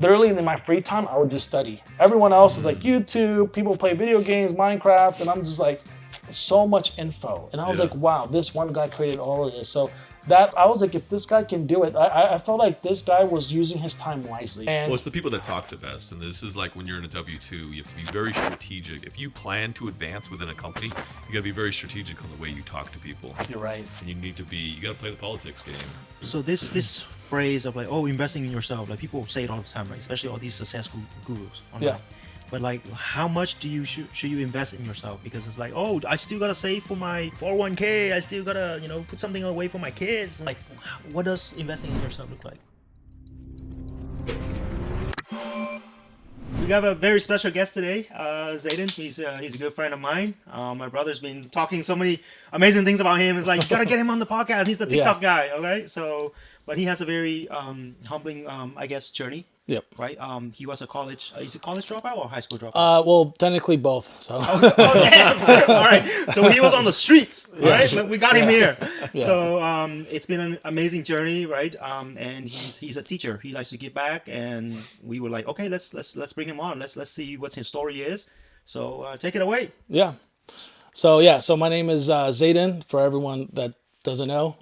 literally in my free time, I would just study. Everyone else is like YouTube, people play video games, Minecraft, and I'm just like, so much info. And I was like, wow, this one guy created all of this. So that I was like, if this guy can do it, I felt like this guy was using his time wisely. And well, it's the people that talk the best, and this is like when you're in a W-2, you have to be very strategic. If you plan to advance within a company, you got to be very strategic on the way you talk to people. You're right. And you got to play the politics game. So this phrase of like, oh, investing in yourself, like people say it all the time, right? Especially all these successful gurus online. Yeah. But like, how much should you invest in yourself? Because it's like, oh, I still gotta save for my 401k. I still gotta put something away for my kids. Like, what does investing in yourself look like? We have a very special guest today, Zayden. He's a good friend of mine. My brother's been talking so many amazing things about him. It's like, you gotta get him on the podcast. He's the TikTok guy, okay? So, but he has a very humbling, I guess, journey. Yep. Right. He was a college. Is it college dropout or high school dropout? Well, technically both. So. Damn. All right. So he was on the streets. Right. But we got him here. Yeah. So it's been an amazing journey, right? And he's a teacher. He likes to give back, and we were like, okay, let's bring him on. Let's see what his story is. So take it away. Yeah. So my name is Zayden, for everyone that doesn't know.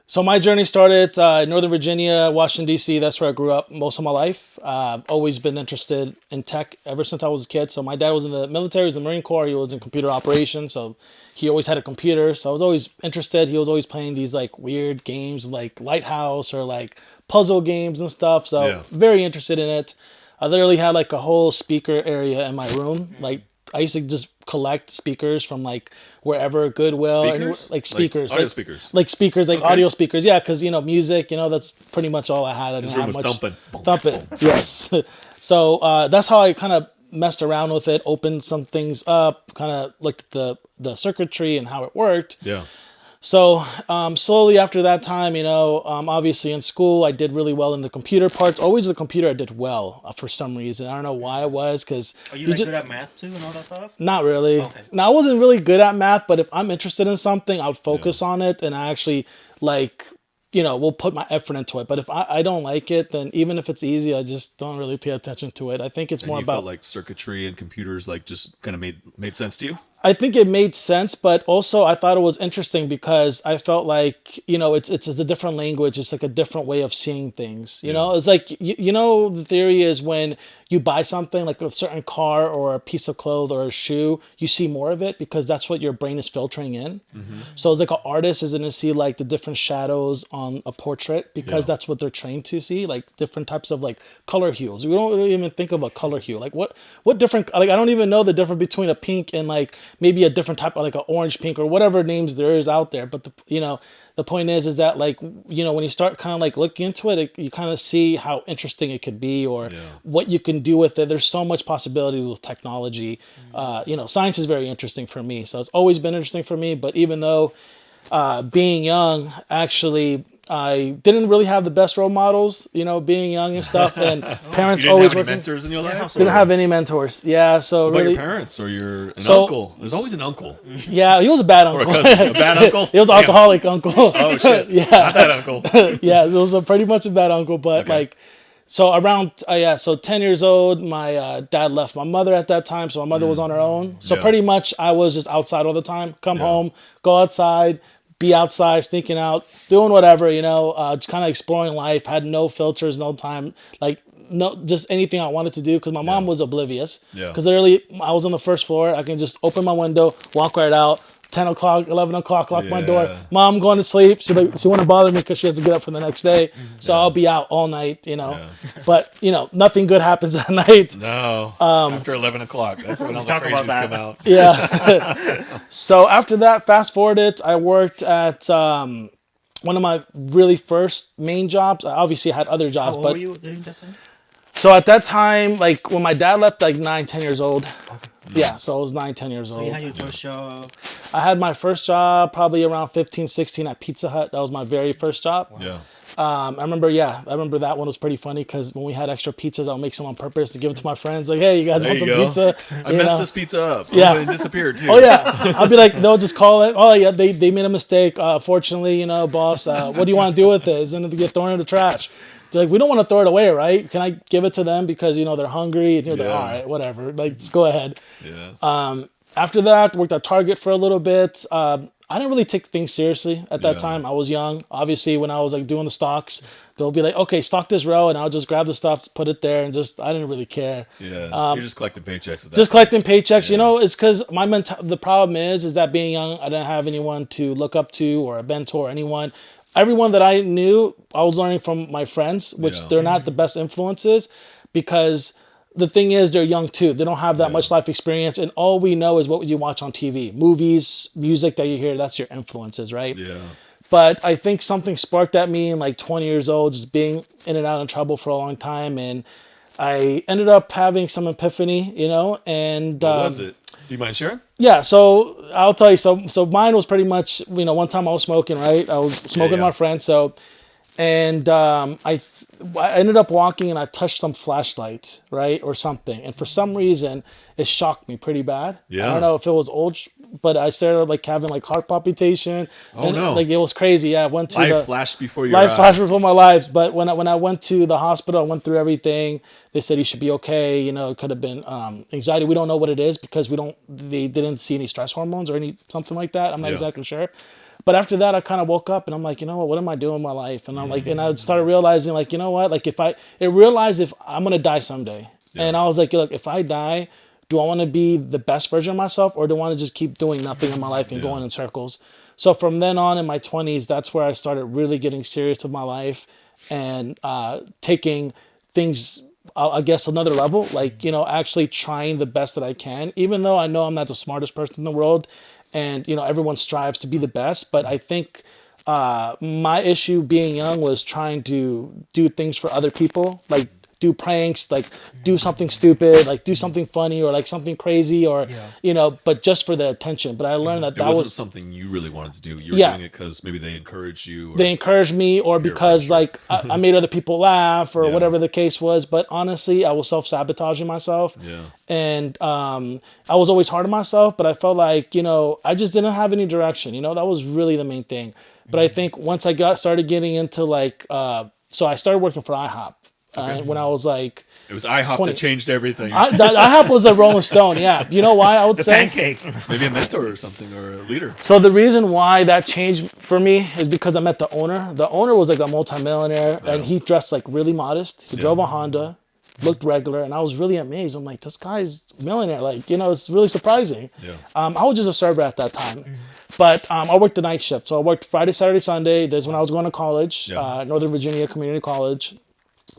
So my journey started in Northern Virginia, Washington, D.C. That's where I grew up most of my life. I've always been interested in tech ever since I was a kid. So my dad was in the military, he was in the Marine Corps, he was in computer operations. So he always had a computer. So I was always interested. He was always playing these like weird games like Lighthouse or like puzzle games and stuff. So very interested in it. I literally had like a whole speaker area in my room. Like I used to just collect speakers from like wherever, Goodwill, anywhere, like speakers, audio speakers, like audio speakers. Yeah, because music, that's pretty much all I had. I didn't have much. Thumping. Yes. So that's how I kind of messed around with it, opened some things up, kind of looked at the circuitry and how it worked. Yeah. So slowly after that time, obviously in school, I did really well in the computer parts. Always the computer I did well for some reason. I don't know why it was, because... Are you good at math too and all that stuff? Not really. Okay. No, I wasn't really good at math, but if I'm interested in something, I would focus on it, and I actually will put my effort into it. But if I don't like it, then even if it's easy, I just don't really pay attention to it. I think it's more about... felt like circuitry and computers just kind of made sense to you? I think it made sense, but also I thought it was interesting because I felt like, it's a different language. It's like a different way of seeing things. It's like, the theory is when you buy something like a certain car or a piece of clothes or a shoe, you see more of it because that's what your brain is filtering in. Mm-hmm. So it's like an artist is going to see like the different shadows on a portrait because that's what they're trained to see, like different types of like color hues. We don't really even think of a color hue. Like what different, like I don't even know the difference between a pink and like maybe a different type of like an orange pink or whatever names there is out there. But the point is that like, when you start kind of like looking into it, you kind of see how interesting it could be or what you can do with it. There's so much possibility with technology. Science is very interesting for me. So it's always been interesting for me. But even though being young, actually, I didn't really have the best role models, being young and stuff, and parents always working. Mentors in your life? Didn't have any mentors. Yeah, so what about really, your parents or an uncle? There's always an uncle. Yeah, he was a bad uncle. Or a cousin. A bad uncle? He was an alcoholic uncle. Oh shit! Yeah, not that uncle. Yeah, it was pretty much a bad uncle, but so around 10 years old, my dad left my mother at that time, so my mother was on her own. So pretty much I was just outside all the time. Come home, go outside. Be outside, sneaking out, doing whatever, just kind of exploring life. Had no filters, no time, just anything I wanted to do because my mom was oblivious. Yeah. Because literally, I was on the first floor. I can just open my window, walk right out. 10 o'clock, 11 o'clock, lock my door. Mom, going to sleep. She wouldn't bother me because she has to get up for the next day. So I'll be out all night, But, nothing good happens at night. No. After 11 o'clock. That's when all the crazies come out. Yeah. So after that, fast forward it, I worked at one of my really first main jobs. I obviously had other jobs. How old were you during that time? So at that time, like when my dad left, like 9, 10 years old. Okay. Yeah, so I was 9, 10 years old. So you had your first job? I had my first job probably around 15, 16 at Pizza Hut. That was my very first job. Wow. Yeah. I remember that one was pretty funny because when we had extra pizzas, I'll make some on purpose to give it to my friends. Like, hey, you guys want some pizza? I messed this pizza up. Yeah. It disappeared too. Oh, yeah. I'll be like, they'll just call it. Oh, yeah, they made a mistake. Fortunately, boss, what do you want to do with it? Is it to get thrown in the trash? They're like, we don't want to throw it away, right? Can I give it to them because they're hungry? And you're like, Yeah. all right, whatever. Like, just go ahead. Yeah. After that, worked at Target for a little bit. I didn't really take things seriously at that Yeah. time. I was young. Obviously, when I was like doing the stocks, they'll be like, okay, stock this row, and I'll just grab the stuff, put it there, and I didn't really care. Yeah. You're just collecting paychecks. At that Just point. collecting paychecks, Yeah. it's because the problem is that being young, I didn't have anyone to look up to or a mentor or anyone. Everyone that I knew, I was learning from my friends, which Yeah. they're not the best influences because the thing is they're young too. They don't have that Yeah. much life experience, and all we know is what you watch on TV, movies, music that you hear. That's your influences, right? Yeah. But I think something sparked at me in like 20 years old, just being in and out of trouble for a long time, and I ended up having some epiphany, and What was it? Do you mind sharing? yeah, so I'll tell you. So mine was pretty much, one time I was smoking, right? I was smoking with yeah. my friend. And I ended up walking and I touched some flashlight, right, or something. And for some reason, it shocked me pretty bad. Yeah. I don't know if it was old, but I started like having like heart palpitation. Oh, and, no. like it was crazy. Yeah, I went to Life flashed before your life eyes. flashed before my lives. But when I went to the hospital, I went through everything. They said he should be okay. It could have been anxiety. We don't know what it is because they didn't see any stress hormones or something like that. I'm not Yeah. exactly sure. But after that, I kind of woke up and I'm like, what am I doing in my life? And I'm like, and I started realizing like, like if if I'm going to die someday. Yeah. And I was like, look, if I die, do I want to be the best version of myself or do I want to just keep doing nothing in my life and Yeah. going in circles? So from then on in my 20s, that's where I started really getting serious with my life and taking things, I guess, another level, like, actually trying the best that I can, even though I know I'm not the smartest person in the world and, everyone strives to be the best. But I think my issue being young was trying to do things for other people, like do pranks, like do something stupid, like do something funny or like something crazy or, but just for the attention. But I learned that It that wasn't was, something you really wanted to do. You were Yeah. doing it because maybe they encouraged you. Or, they encouraged me or because pressure. like I made other people laugh or Yeah. whatever the case was. But honestly, I was self-sabotaging myself. Yeah. And I was always hard on myself, but I felt like, I just didn't have any direction. That was really the main thing. But I think once I started getting into like, so I started working for IHOP when I was like, It was IHOP 20. that changed everything. IHOP was a Rolling Stone. Yeah. You know why I would The say? pancakes. Maybe a mentor or something or a leader. So the reason why that changed for me is because I met the owner. The owner was like a multimillionaire and he dressed like really modest. He drove a Honda, looked regular, and I was really amazed. I'm like, this guy's a millionaire. Like, it's really surprising. Yeah. I was just a server at that time. But I worked the night shift. So I worked Friday, Saturday, Sunday. There's when I was going to college, Yeah. Northern Virginia Community College.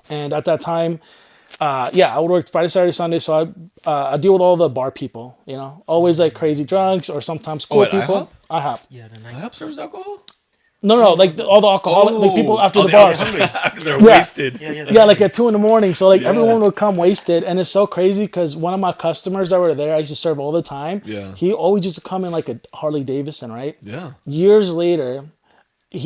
And at that time, I would work Friday, Saturday, Sunday. So I deal with all the bar people, always like crazy drunks or sometimes cool at people. IHOP. Yeah, the night. IHOP serves alcohol? No, like all the alcoholic, like people after Oh, the they- bars. They're Yeah. wasted. Yeah, like at 2 a.m. So like everyone would come wasted, and it's so crazy because one of my customers that were there, I used to serve all the time. Yeah. He always used to come in like a Harley Davidson, right? Yeah. Years later,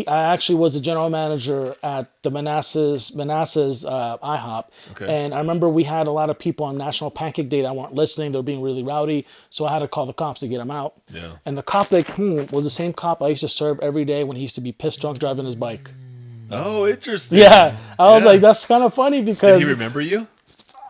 I actually was the general manager at the Manassas IHOP. Okay. And I remember we had a lot of people on National Pancake Day that weren't listening. They were being really rowdy. So I had to call the cops to get them out. Yeah. And the cop that came was the same cop I used to serve every day when he used to be pissed drunk driving his bike. Oh, interesting. Yeah. I was Yeah. like, that's kind of funny Did because he remember you?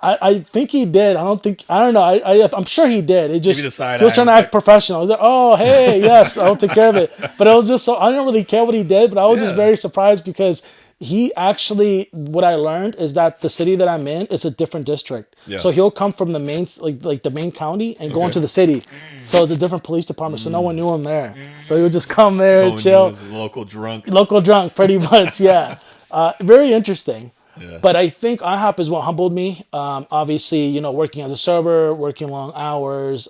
I think he did. I don't know. I'm sure he did. It just, Maybe the side he was eye trying to was act like- professional. I was like, oh, hey, yes, I'll take care of it. But it was just so, I didn't really care what he did, but I was just Yeah. very surprised because he actually, what I learned is that the city that I'm in, it's a different district. Yeah. So he'll come from the main, like the main county and go Okay. into the city. So it's a different police department. So no one knew him there. So he would just come there, Oh, chill. was a local drunk. Local drunk, pretty much, yeah. Very interesting. Yeah. But I think IHOP is what humbled me. Obviously, working as a server, working long hours,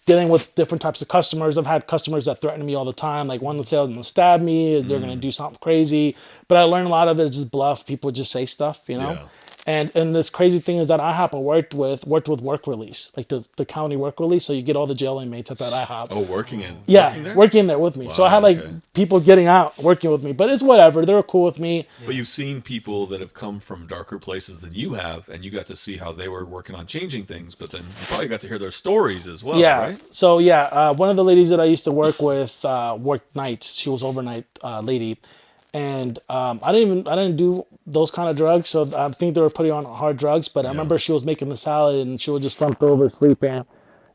dealing with different types of customers. I've had customers that threaten me all the time. Like one would say they're going to stab me, they're going to do something crazy. But I learned a lot of it is just bluff. People just say stuff, Yeah. And this crazy thing is that IHOP worked with work release, like the county work release. So you get all the jail inmates at that IHOP. Oh, working in. Yeah, Working there? working there with me. So I Wow, had like okay. people getting out, working with me. But it's whatever. They were cool with me. But you've seen people that have come from darker places than you have, and you got to see how they were working on changing things. But then you probably got to hear their stories as well, Yeah. right? So one of the ladies that I used to work with worked nights. She was overnight lady, and I didn't do those kind of drugs, so I think they were putting on hard drugs. But I remember she was making the salad, and she was just slumped over sleeping,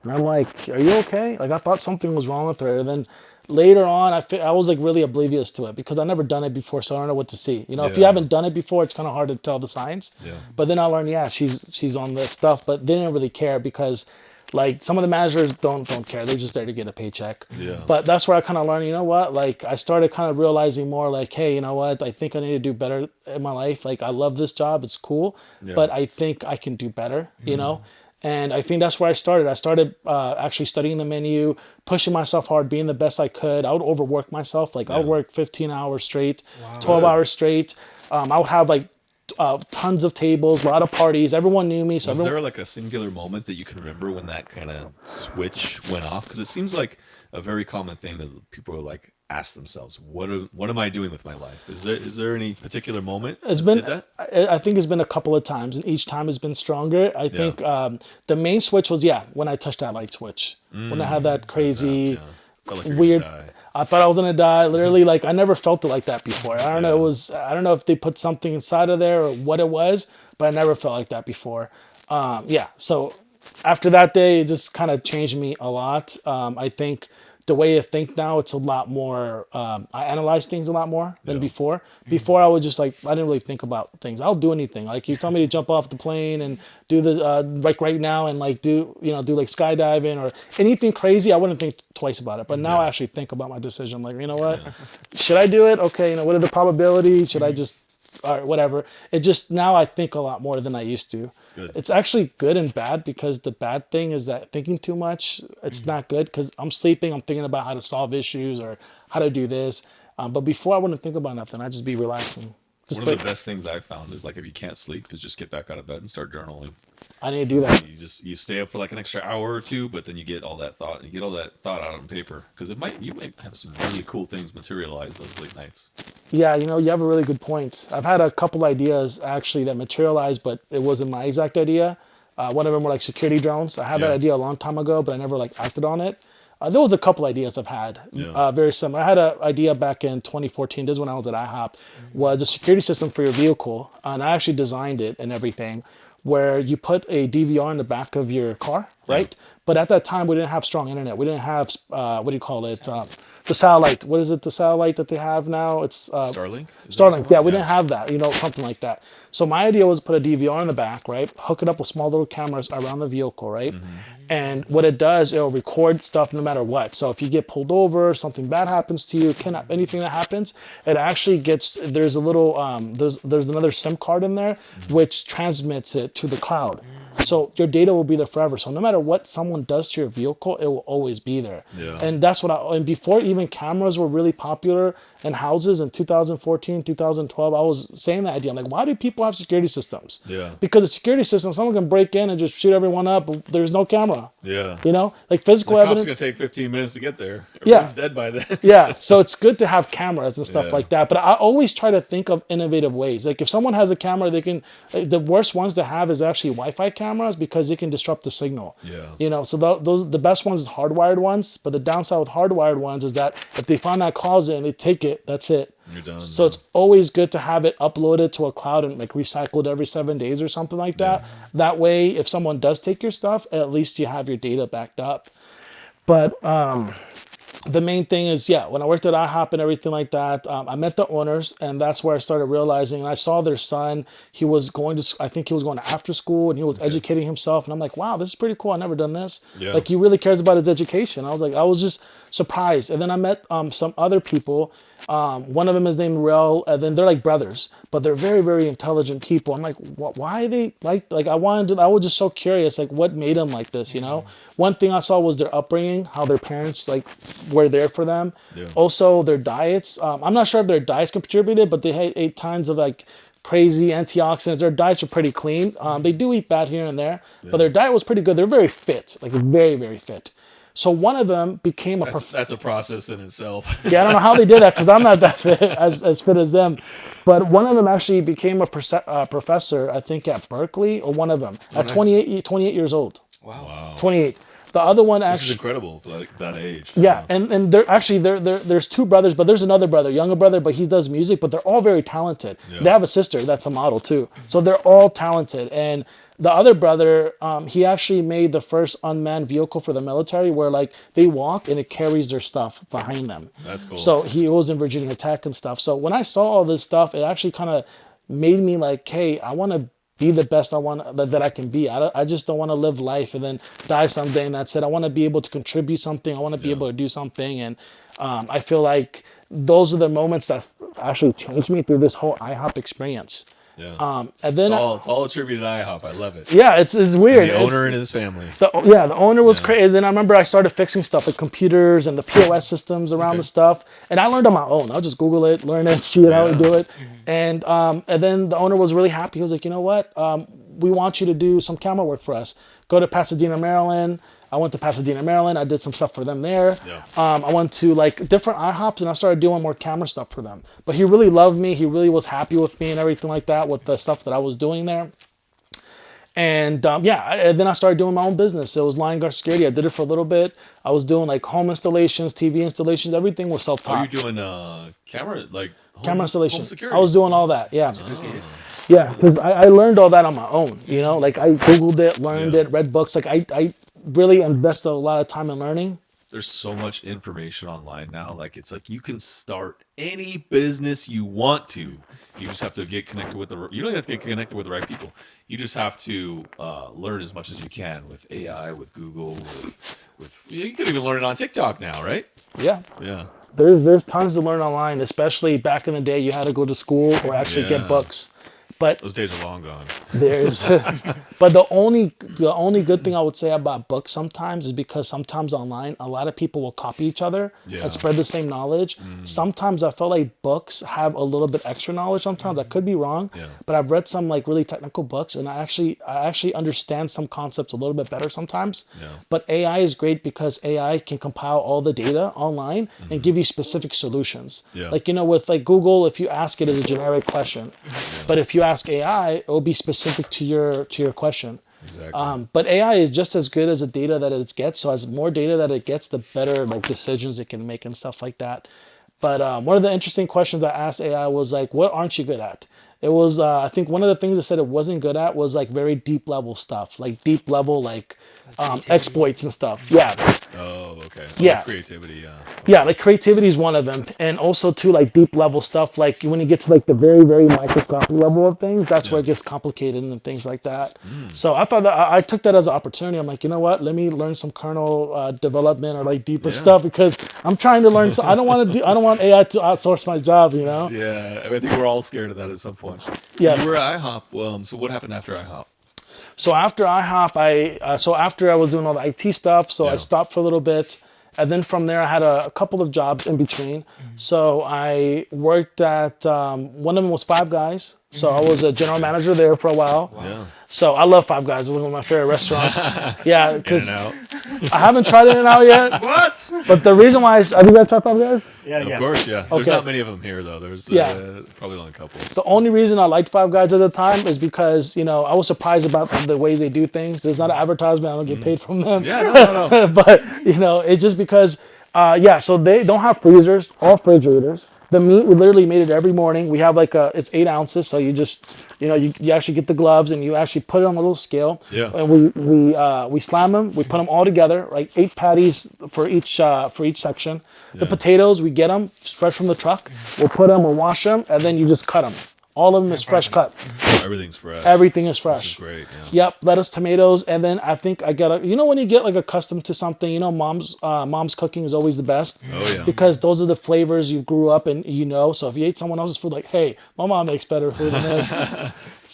and I'm like, "Are you okay?" Like I thought something was wrong with her, and then later on, I was like really oblivious to it because I never done it before, so I don't know what to see. You know, if you Yeah. haven't done it before, it's kind of hard to tell the signs. Yeah. But then I learned, yeah, she's on this stuff, but they didn't really care because like some of the managers don't care. They're just there to get a paycheck. Yeah. But that's where I kind of learned, you know what? Like I started kind of realizing more like, hey, you know what? I think I need to do better in my life. Like I love this job. It's cool, Yeah. but I think I can do better, you know? And I think that's where I started. I started actually studying the menu, pushing myself hard, being the best I could. I would overwork myself. Like I would work 15 hours straight, 12 hours straight. I would have like tons of tables, a lot of parties. Everyone knew me. So Was everyone, there like a singular moment that you can remember when that kind of switch went off? Because it seems like a very common thing that people are like ask themselves, what am I doing with my life? Is there any particular moment it's that been, did that? I think it's been a couple of times, and each time has been stronger. I think the main switch was, when I touched that light switch. When I had that crazy, Felt like you were weird, gonna die. I thought I was gonna die. Literally, like I never felt it like that before. I don't know. I don't know if they put something inside of there or what it was, but I never felt like that before. So after that day, it just kind of changed me a lot. I think the way I think now, it's a lot more. I analyze things a lot more than before. Before, I would just like I didn't really think about things. I'll do anything. Like you tell me to jump off the plane and do the like right now and like do like skydiving or anything crazy. I wouldn't think twice about it. But now I actually think about my decision. Like you know what, should I do it? Okay, what are the probabilities? Should I just or whatever. It just now I think a lot more than I used to. Good. It's actually good and bad because the bad thing is that thinking too much, it's not good because I'm sleeping, I'm thinking about how to solve issues or how to do this. But before I wouldn't think about nothing. I'd just be relaxing. Just One of like, the best things I've found is like if you can't sleep, is just get back out of bed and start journaling. I need to do that. You stay up for like an extra hour or two, but then you get all that thought out on paper because you might have some really cool things materialize those late nights. Yeah, you have a really good point. I've had a couple ideas actually that materialized, but it wasn't my exact idea. One of them were like security drones. I had that idea a long time ago, but I never like acted on it. There was a couple ideas I've had, very similar. I had an idea back in 2014. This is when I was at IHOP, was a security system for your vehicle, and I actually designed it and everything, where you put a DVR in the back of your car, right? But at that time, we didn't have strong internet. We didn't have what do you call it? The satellite. What is it? The satellite that they have now? It's Starlink? Is that Starlink. Yeah, we yeah. didn't have that. Something like that. So my idea was put a DVR in the back, right? Hook it up with small little cameras around the vehicle, right? And what it does, it'll record stuff no matter what. So if you get pulled over, something bad happens to you, anything that happens, it actually gets, there's a little, there's another SIM card in there, which transmits it to the cloud. So your data will be there forever. So no matter what someone does to your vehicle, it will always be there. Yeah. And that's and before even cameras were really popular in houses in 2014, 2012, I was saying that idea. I'm like, why do people have security systems? Yeah. Because the security system, someone can break in and just shoot everyone up, but there's no camera. Yeah. Like physical The cop's evidence. gonna take 15 minutes to get there. Yeah. Everyone's dead by then. Yeah, so it's good to have cameras and stuff Yeah. like that. But I always try to think of innovative ways. Like if someone has a camera, they can. The worst ones to have is actually Wi-Fi cameras because they can disrupt the signal. Yeah. So those the best ones is hardwired ones. But the downside with hardwired ones is that if they find that closet and they take it, that's it. You're done. So it's always good to have it uploaded to a cloud and like recycled every 7 days or something like that. That way, if someone does take your stuff, at least you have your data backed up. But the main thing is, when I worked at IHOP and everything like that, I met the owners, and that's where I started realizing, and I saw their son, I think he was going to after school, and he was educating himself, and I'm like, wow, this is pretty cool. I've never done this. Yeah. Like, he really cares about his education. I was just surprised. And then I met some other people. One of them is named Rel, and then they're like brothers, but they're very, very intelligent people. I'm like, why are they like I was just so curious, like what made them like this, One thing I saw was their upbringing, how their parents like were there for them. Yeah. Also their diets. I'm not sure if their diets contributed, but they ate tons of like crazy antioxidants. Their diets are pretty clean. They do eat bad here and there, but their diet was pretty good. They're very fit, like very, very fit. So one of them became That's a process in itself. Yeah, I don't know how they did that because I'm not that fit, as fit as them. But one of them actually became a professor, I think, at Berkeley, or one of them, at 28 years old. Wow. 28. The other one This is actually, incredible for like that age. yeah, and they're actually there's two brothers, but there's another brother, younger brother, but he does music, but they're all very talented. Yeah. They have a sister that's a model too, so they're all talented. And the other brother, he actually made the first unmanned vehicle for the military, where like they walk and it carries their stuff behind them. That's cool. So he was in Virginia Tech and stuff. So when I saw all this stuff, it actually kind of made me like, hey, I want to be the best that I can be. I just don't want to live life and then die someday and that's it. I want to be able to contribute something. I want to be able to do something. And I feel like those are the moments that actually changed me through this whole IHOP experience. Yeah. And then It's all attributed to IHOP. I love it. yeah, it's weird. The owner and his family. The owner was crazy. Then I remember I started fixing stuff like computers and the POS systems around the stuff, and I learned on my own. I'll just Google it, learn it, see how to do it, and then the owner was really happy. He was like, you know what, we want you to do some camera work for us. Go to Pasadena, Maryland. I went to Pasadena, Maryland. I did some stuff for them there. Yeah. I went to like different IHOPs and I started doing more camera stuff for them. But he really loved me. He really was happy with me and everything like that with the stuff that I was doing there. And and then I started doing my own business. It was Line Guard Security. I did it for a little bit. I was doing like home installations, TV installations. Everything was self-taught. Are you doing camera Camera installations? home security? I was doing all that. Yeah. Yeah, because I learned all that on my own. You know, like I Googled it, learned it, read books. Like I really invested a lot of time in learning. There's so much information online now. Like it's like you can start any business you want to. You just have to get connected with you don't have to get connected with the right people. You just have to learn as much as you can with AI, with Google, with you could even learn it on TikTok now, right? Yeah. Yeah. There's tons to learn online, especially back in the day. You had to go to school or actually get books. But those days are long gone. there's, but the only good thing I would say about books sometimes is because sometimes online a lot of people will copy each other and spread the same knowledge. Sometimes I feel like books have a little bit extra knowledge. Sometimes I could be wrong, but I've read some like really technical books and I actually understand some concepts a little bit better sometimes. But AI is great because AI can compile all the data online and give you specific solutions. Like with like Google, if you ask it as a generic question, but if you ask AI, it will be specific to your question. Exactly. But AI is just as good as the data that it gets. So as more data that it gets, the better like decisions it can make and stuff like that. But one of the interesting questions I asked AI was like, what aren't you good at? It was, I think one of the things it said it wasn't good at was like very deep level stuff, like deep level, like exploits and stuff. Yeah. Oh, okay. Yeah. Creativity, yeah. Yeah, like creativity is one of them. And also too, like deep level stuff, like when you get to like the very, very microscopic level of things, that's where it gets complicated and things like that. So I thought that I took that as an opportunity. I'm like, you know what, let me learn some kernel development or like deeper stuff because I'm trying to learn. So I don't want AI to outsource my job, you know? Yeah, I think we're all scared of that at some point. So Yeah. you were at IHOP. So what happened after IHOP? So after IHOP, after I was doing all the IT stuff, so I stopped for a little bit. And then from there, I had a couple of jobs in between. So I worked at, one of them was Five Guys. So I was a general manager there for a while. Wow. Yeah. So I love Five Guys. It's one of my favorite restaurants. Yeah, because In-N-Out. I haven't tried In-N-Out yet. What? But the reason why have you guys tried Five Guys? Yeah, Of course, yeah. There's Okay. not many of them here, though. There's probably only a couple. The only reason I liked Five Guys at the time is because, I was surprised about the way they do things. There's not an advertisement. I don't get paid from them. Yeah, no. But, it's just because, so they don't have freezers or refrigerators. The meat, we literally made it every morning. We have it's 8 ounces. So you just, you actually get the gloves and you actually put it on a little scale. Yeah. And we slam them. We put them all together, like 8 patties for each section. The potatoes, we get them fresh from the truck. We'll put them, we'll wash them, and then you just cut them. All of them is fresh cut. Everything's fresh. Everything is fresh. Which is great. Yeah. Yep, lettuce, tomatoes, and then I think I got when you get like accustomed to something, mom's cooking is always the best. Oh yeah. Because those are the flavors you grew up and So if you ate someone else's food, like, hey, my mom makes better food than this.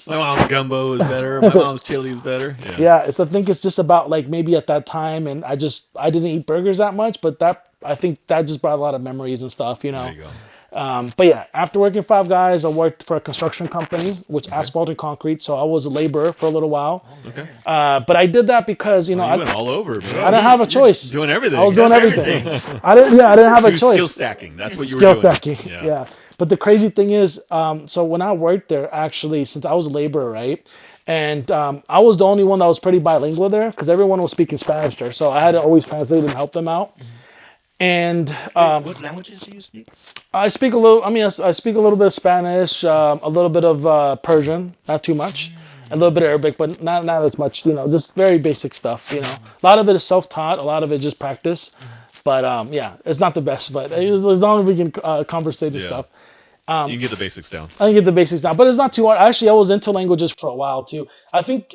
My mom's gumbo is better. My mom's chili is better. Yeah. Yeah, I think it's just about like maybe at that time, and I didn't eat burgers that much, but I think that just brought a lot of memories and stuff, There you go. But yeah, after working Five Guys, I worked for a construction company, which asphalt and concrete. So I was a laborer for a little while. Okay. But I did that because You went all over. Man. I didn't have a choice. Doing everything. I was doing everything. I didn't have a choice. Skill stacking. That's what you were Skill doing. stacking. Yeah. But the crazy thing is, so when I worked there, actually, since I was a laborer, right, And I was the only one that was pretty bilingual there because everyone was speaking Spanish there. So I had to always translate and help them out. And What languages do you speak? I speak a little. I mean, I speak a little bit of Spanish, a little bit of Persian, not too much, a little bit of Arabic, but not as much. Just very basic stuff. A lot of it is self-taught. A lot of it just practice. But yeah, it's not the best. But as long as we can conversate and stuff. You can get the basics down. I can get the basics down, but it's not too hard. Actually, I was into languages for a while too. I think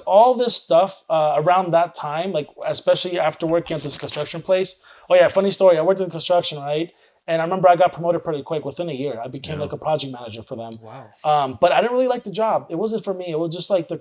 all this stuff around that time, like especially after working at this construction place. Oh yeah, funny story. I worked in construction, right? And I remember I got promoted pretty quick. Within a year, I became like a project manager for them. Wow. But I didn't really like the job. It wasn't for me. It was just like I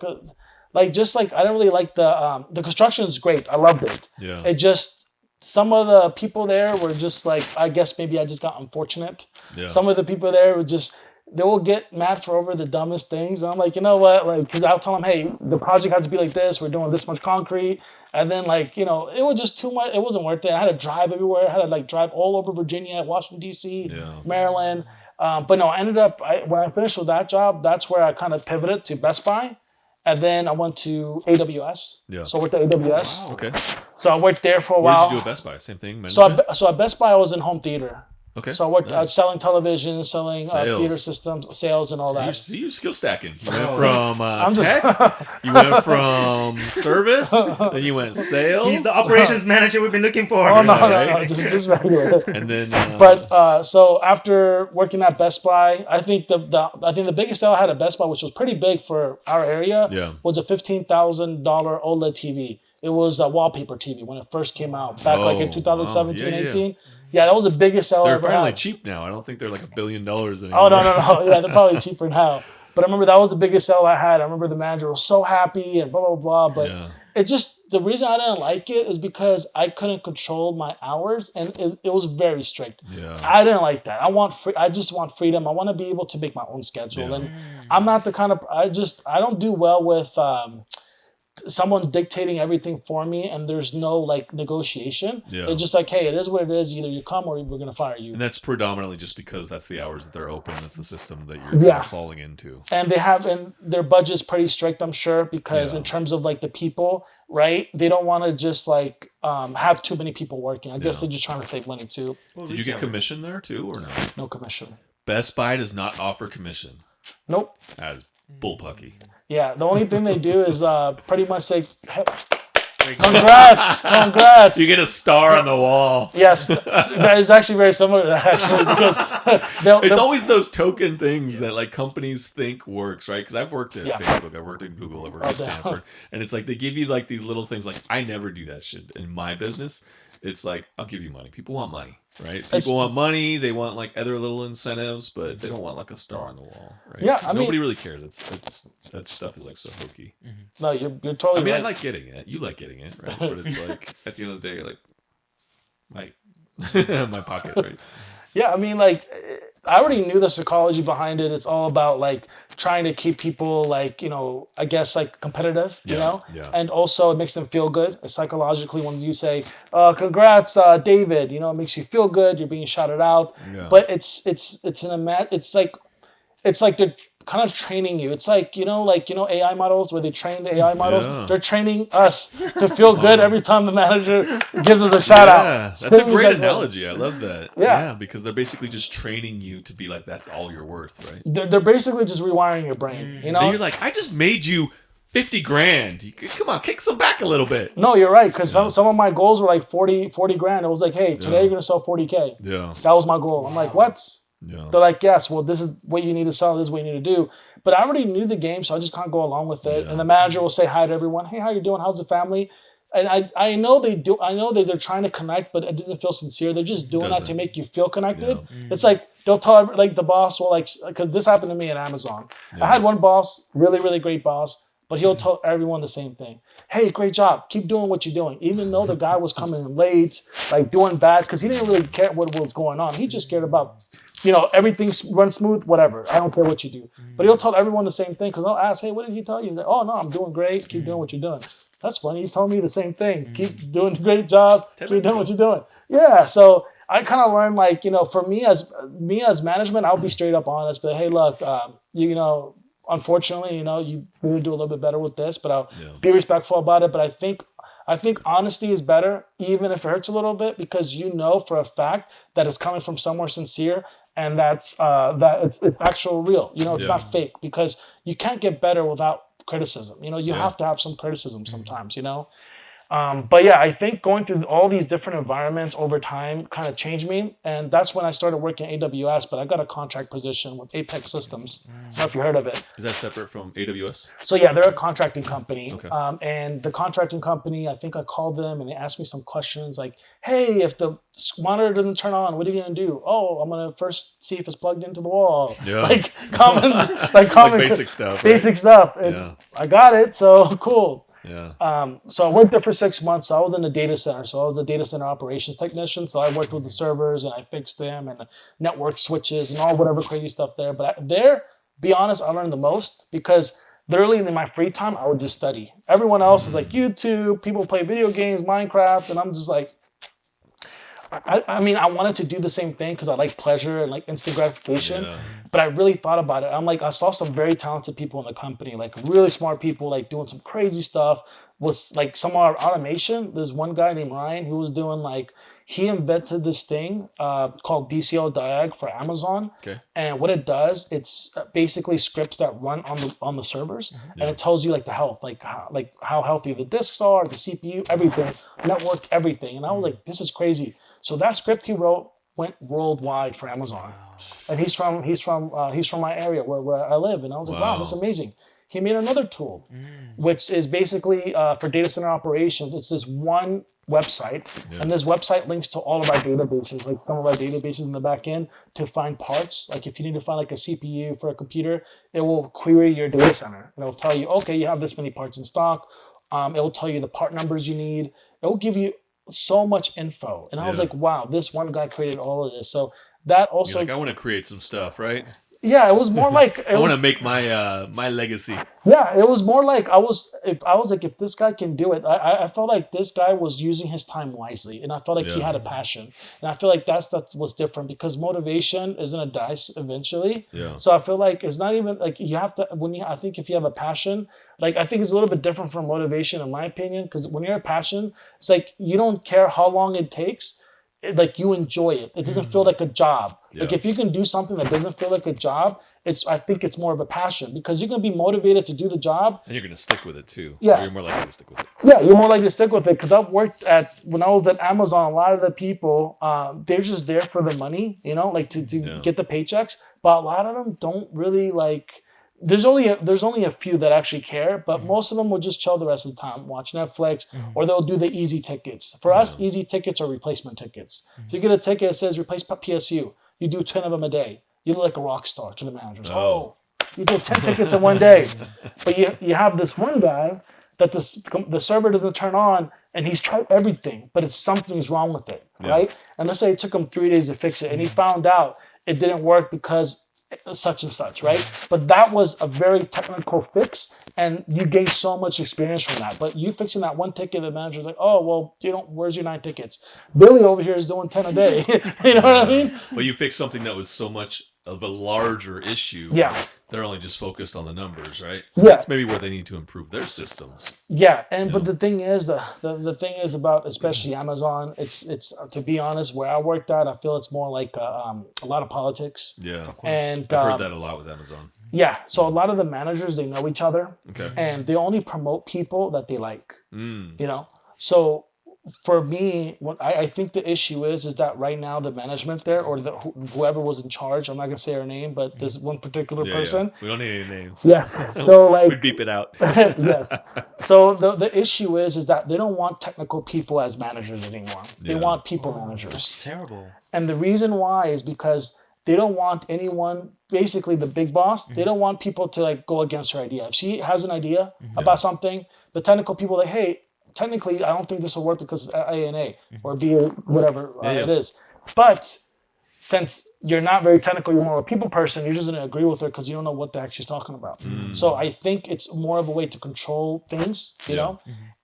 didn't really like the construction is great. I loved it. Yeah. It just some of the people there were just like, I guess maybe I just got unfortunate. Yeah. Some of the people there were just, they will get mad for over the dumbest things. And I'm like, you know what? Like, because I'll tell them, hey, the project has to be like this. We're doing this much concrete. And then it was just too much. It wasn't worth it. I had to drive everywhere. I had to drive all over Virginia, Washington, D.C., Maryland. But no, I ended up, when I finished with that job, that's where I kind of pivoted to Best Buy. And then I went to AWS. Yeah. So I worked at AWS. Wow. Okay. So I worked there for a What while. did you do at Best Buy? Same thing? So management? at Best Buy, I was in home theater. Okay. So I worked Nice. selling television, selling Sales. theater systems, sales, and all that. You're skill stacking. You went from I'm tech, you went from service, then you went sales. He's the operations manager we've been looking for. Oh no, right? just regular. And then, But so after working at Best Buy, I think the biggest sale I had at Best Buy, which was pretty big for our area, was a $15,000 OLED TV. It was a wallpaper TV when it first came out back in 2017, 18. Yeah, that was the biggest seller they're I ever finally had. cheap now. I don't think they're like $1 billion anymore. Oh no. Yeah, they're probably cheaper now. But I remember that was the biggest sale I had. I remember the manager was so happy and blah blah blah. But it just the reason I didn't like it is because I couldn't control my hours and it was very strict. Yeah. I didn't like that. I just want freedom. I want to be able to make my own schedule. And I'm not the kind of I don't do well with someone dictating everything for me and there's no negotiation. It's just like, hey, it is what it is. Either you come or we're going to fire you. And that's predominantly just because that's the hours that they're open. That's the system that you're kind of falling into. And their budget's pretty strict, I'm sure, because in terms of the people, right? They don't want to just have too many people working. I guess they're just trying to save money too. Did you get commission there too or no? No commission. Best Buy does not offer commission. Nope. That is bullpucky. Yeah, the only thing they do is pretty much say, hey, congrats. You get a star on the wall. Yes, that is actually very similar to that, actually, because it's always those token things that companies think works, right? Because I've worked at Facebook, I've worked at Google, I've worked at Stanford, and it's they give you these little things. I never do that shit in my business. It's I'll give you money. People want money, right? People want money. They want other little incentives, but they don't want a star on the wall, right? Yeah, I mean, nobody really cares. That stuff is so hokey. No, you're totally. I mean, right. I like getting it. You like getting it, right? But it's at the end of the day, you're my my pocket, right? Yeah, I mean, I already knew the psychology behind it. It's all about trying to keep people I guess competitive, you know? Yeah. And also it makes them feel good psychologically when you say, congrats, David, it makes you feel good. You're being shouted out. Yeah. But it's like they're kind of training you. It's AI models where they train the AI models. Yeah. They're training us to feel good every time the manager gives us a shout out. Yeah, that's a great analogy. I love that. Yeah. Because they're basically just training you to be that's all you're worth, right? They're basically just rewiring your brain, And you're I just made you 50 grand. Come on, kick some back a little bit. No, you're right. Because some of my goals were 40 grand. It was hey, today you're going to sell 40K. Yeah. That was my goal. I'm what? Yeah. They're yes, well, this is what you need to sell. This is what you need to do. But I already knew the game, so I just can't go along with it. Yeah. And the manager will say hi to everyone. Hey, how you doing? How's the family? And I know they do. I know that they're trying to connect, but it doesn't feel sincere. They're just doing that to make you feel connected. Yeah. It's they'll tell the boss will because this happened to me at Amazon. Yeah. I had one boss, really, really great boss, but he'll tell everyone the same thing. Hey, great job. Keep doing what you're doing. Even though the guy was coming in late, doing bad, because he didn't really care what was going on. He just cared about, everything runs smooth, whatever. I don't care what you do. But he'll tell everyone the same thing because they'll ask, hey, what did he tell you? He's oh, no, I'm doing great. Keep doing what you're doing. That's funny. He told me the same thing. Keep doing a great job. Keep doing what you're doing. Yeah. So I kind of learned, for me as management, I'll be straight up honest. But hey, look, unfortunately, you really do a little bit better with this, but I'll Yeah. be respectful about it. But I think honesty is better, even if it hurts a little bit, because for a fact that it's coming from somewhere sincere, and that it's actual real. It's Yeah. not fake, because you can't get better without criticism. You Yeah. have to have some criticism sometimes. But yeah, I think going through all these different environments over time kind of changed me, and that's when I started working at AWS. But I got a contract position with Apex Systems. I don't know if you heard of it. Is that separate from AWS? So yeah, they're a contracting company. Okay. And the contracting company, I think I called them and they asked me some questions like, "Hey, if the monitor doesn't turn on, what are you gonna do?" "Oh, I'm gonna first see if it's plugged into the wall." Yeah. Like common, common basic stuff. Right? basic stuff. And Yeah. I got it, so cool. Yeah. So I worked there for 6 months. So I was in the data center. So I was a data center operations technician. So I worked with the servers and I fixed them and the network switches and all whatever crazy stuff there. But be honest, I learned the most, because literally in my free time, I would just study. Everyone else is like YouTube, people play video games, Minecraft, and I'm just like, I mean, I wanted to do the same thing because I like pleasure and like instant gratification, Yeah. but I really thought about it. I'm like, I saw some very talented people in the company, like really smart people, like doing some crazy stuff. Was like some automation. There's one guy named Ryan who was doing he invented this thing called DCL Diag for Amazon. Okay. And what it does, it's basically scripts that run on the servers, and it tells you the health, how healthy the disks are, the CPU, everything, network, everything. And I was like, this is crazy. So that script he wrote went worldwide for Amazon, and he's from my area where I live, and I was like, wow, that's amazing. He made another tool, which is basically for data center operations. It's this one website, and this website links to all of our databases, like some of our databases in the back end, to find parts. Like if you need to find a CPU for a computer, it will query your data center, and it'll tell you, okay, you have this many parts in stock. It will tell you the part numbers you need. It will give you so much info. And I was like, wow, this one guy created all of this. So that also, You're like, I want to create some stuff, right? yeah, it was more like I want to make my my legacy. Yeah, it was more like if this guy can do it, I felt like this guy was using his time wisely, and I felt like he had a passion, and I feel like that's what's different, because motivation is gonna die eventually. Yeah. So I feel like it's not even like you have to I think if you have a passion, I think it's a little bit different from motivation in my opinion, because when you're a passion, it's like you don't care how long it takes. You enjoy it. It doesn't feel like a job. Yeah. If you can do something that doesn't feel like a job, I think it's more of a passion, because you're gonna be motivated to do the job. And you're going to stick with it too. Yeah. Or you're more likely to stick with it. Yeah, you're more likely to stick with it, because when I was at Amazon, a lot of the people, they're just there for the money, to get the paychecks. But a lot of them don't really There's only a few that actually care, but most of them will just chill the rest of the time, watch Netflix, or they'll do the easy tickets. For us, easy tickets are replacement tickets. So you get a ticket that says replace PSU. You do 10 of them a day. You look like a rock star to the managers. Oh, you did 10 tickets in one day. But you have this one guy that the server doesn't turn on, and he's tried everything, but something's wrong with it, right? And let's say it took him 3 days to fix it, and he found out it didn't work because such and such, right? But that was a very technical fix, and you gained so much experience from that. But you fixing that one ticket, the manager's like, oh, well, where's your 9 tickets? Billy over here is doing 10 a day. You know what I mean? But you fixed something that was so much of a larger issue. Yeah. They're only just focused on the numbers, right? Yeah. That's maybe where they need to improve their systems. Yeah, but the thing is, the thing is about especially Amazon. It's to be honest, where I worked at, I feel it's more like a lot of politics. Yeah. And I've heard that a lot with Amazon. Yeah, so a lot of the managers, they know each other, Okay. and they only promote people that they like. Mm. So for me, I think the issue is that right now the management there, or whoever was in charge, I'm not gonna say her name, but this one particular person. Yeah. We don't need any names. Yes. So We'd beep it out. Yes. So the issue is that they don't want technical people as managers anymore. They want people managers. That's terrible. And the reason why is because they don't want anyone, basically the big boss, they don't want people to go against her idea. If she has an idea about something, the technical people are like, hey, technically, I don't think this will work because it's A and A or B or whatever it is. But since you're not very technical, you're more of a people person, you're just going to agree with her because you don't know what the heck she's talking about. So I think it's more of a way to control things, you know?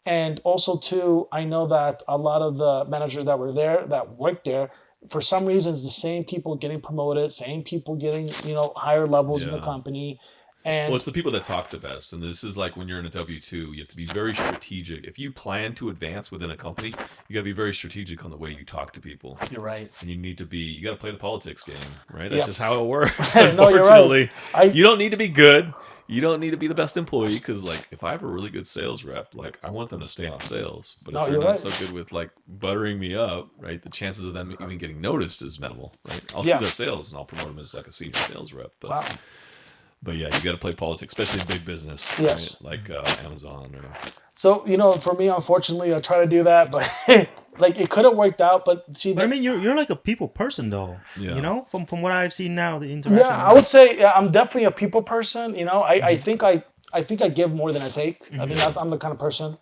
And also, too, I know that a lot of the managers that were there, that worked there, for some reasons, the same people getting promoted, same people getting, higher levels in the company. And Well, it's the people that talk the best, and this is like when you're in a W-2, you have to be very strategic. If you plan to advance within a company, you got to be very strategic on the way you talk to people, you're right. and you got to play the politics game, right? That's Yep. just how it works. No, you're right. Unfortunately, I you don't need to be good. You don't need to be the best employee because, like, if I have a really good sales rep, like, I want them to stay on sales. But No, if they're you're not right. so good with like buttering me up, right, the chances of them even getting noticed is minimal, right? I'll Yeah. see their sales and I'll promote them as like a senior sales rep, but. wow. But yeah, you got to play politics, especially in big business, Yes. right? Like Amazon or So for me, unfortunately, I try to do that, but like it could have worked out. But see, But I mean, you're like a people person, though. Yeah. You know, from what I've seen now, the interaction. yeah, I would say I'm definitely a people person. I think I give more than I take. I think I'm the kind of person.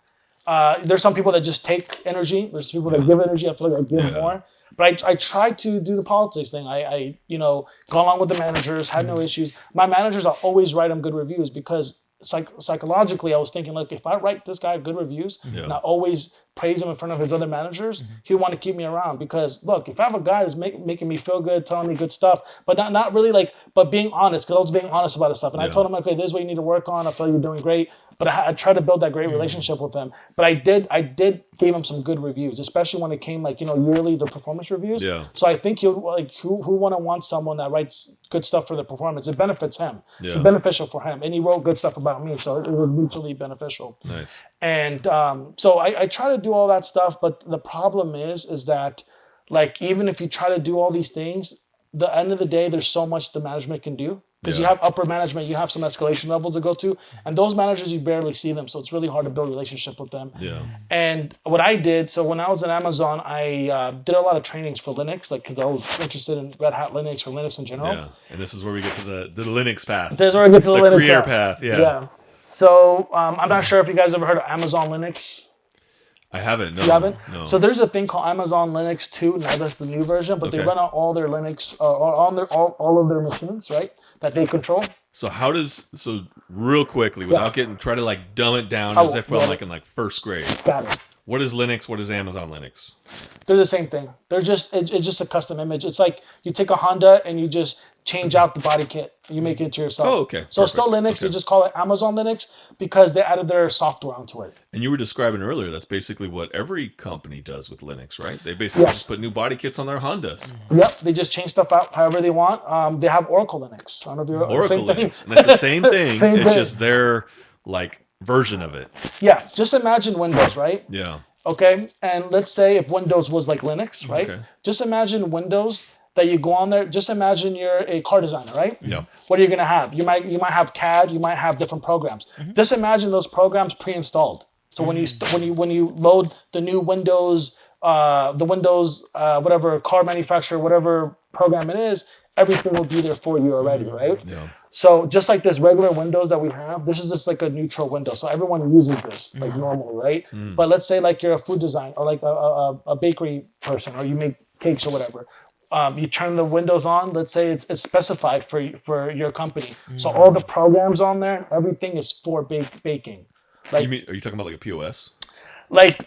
There's some people that just take energy. There's people that give energy. I feel like I give more. But I try to do the politics thing. I go along with the managers, had no issues. My managers, I always write them good reviews because psychologically, I was thinking, like, if I write this guy good reviews and I always praise him in front of his other managers, he'll want to keep me around. Because look, if I have a guy that's making me feel good, telling me good stuff, but not really but being honest, because I was being honest about his stuff. And I told him, okay, this is what you need to work on. I feel you're doing great. But I tried to build that great relationship with him. But I did give him some good reviews, especially when it came yearly, the performance reviews. Yeah. So I think who wouldn't want someone that writes good stuff for the performance? It benefits him. It's Yeah. beneficial for him. And he wrote good stuff about me, so it was mutually beneficial. nice. And so I try to do all that stuff, but the problem is that, like, even if you try to do all these things, the end of the day, there's so much the management can do. Because you have upper management, you have some escalation levels to go to, and those managers, you barely see them, so it's really hard to build a relationship with them. Yeah. And what I did, so when I was at Amazon, I did a lot of trainings for Linux, like, because I was interested in Red Hat Linux or Linux in general. Yeah. And this is where we get to the Linux path. There's where I get to the Linux career path. path. Yeah. So I'm not sure if you guys ever heard of Amazon Linux. I haven't. No. You haven't? No. So there's a thing called Amazon Linux 2. Now that's the new version, but they Okay. run on all their Linux, on all of their machines, right? That they control. So real quickly, without try to like dumb it down as if I'm like in like first grade. Got it. What is Linux? What is Amazon Linux? They're the same thing. They're just it's just a custom image. It's like you take a Honda and you just change out the body kit. You make it to yourself. Oh, okay. So it's still Perfect. Linux. Okay. They just call it Amazon Linux because they added their software onto it. And you were describing earlier, that's basically what every company does with Linux, right? They basically just put new body kits on their Hondas. Yep, they just change stuff out however they want. They have Oracle Linux. I don't know if you're Oracle same thing. Linux. And that's the same thing. Same It's thing. just their like version of it. Yeah, just imagine Windows, right? Yeah. Okay, and let's say if Windows was like Linux, right? Okay. Just imagine Windows that you go on there. Just imagine you're a car designer, right? Yeah. What are you gonna have? You might have CAD. You might have different programs. Just imagine those programs pre-installed. So when you load the new Windows, whatever car manufacturer, whatever program it is, everything will be there for you already, right? Yeah. So just like this regular Windows that we have, this is just like a neutral window. So everyone uses this like normally, right? But let's say like you're a food designer or like a bakery person, or you make cakes or whatever. You turn the windows on. Let's say it's specified for your company. So all the programs on there, everything is for baking. Are you talking about like a POS? Like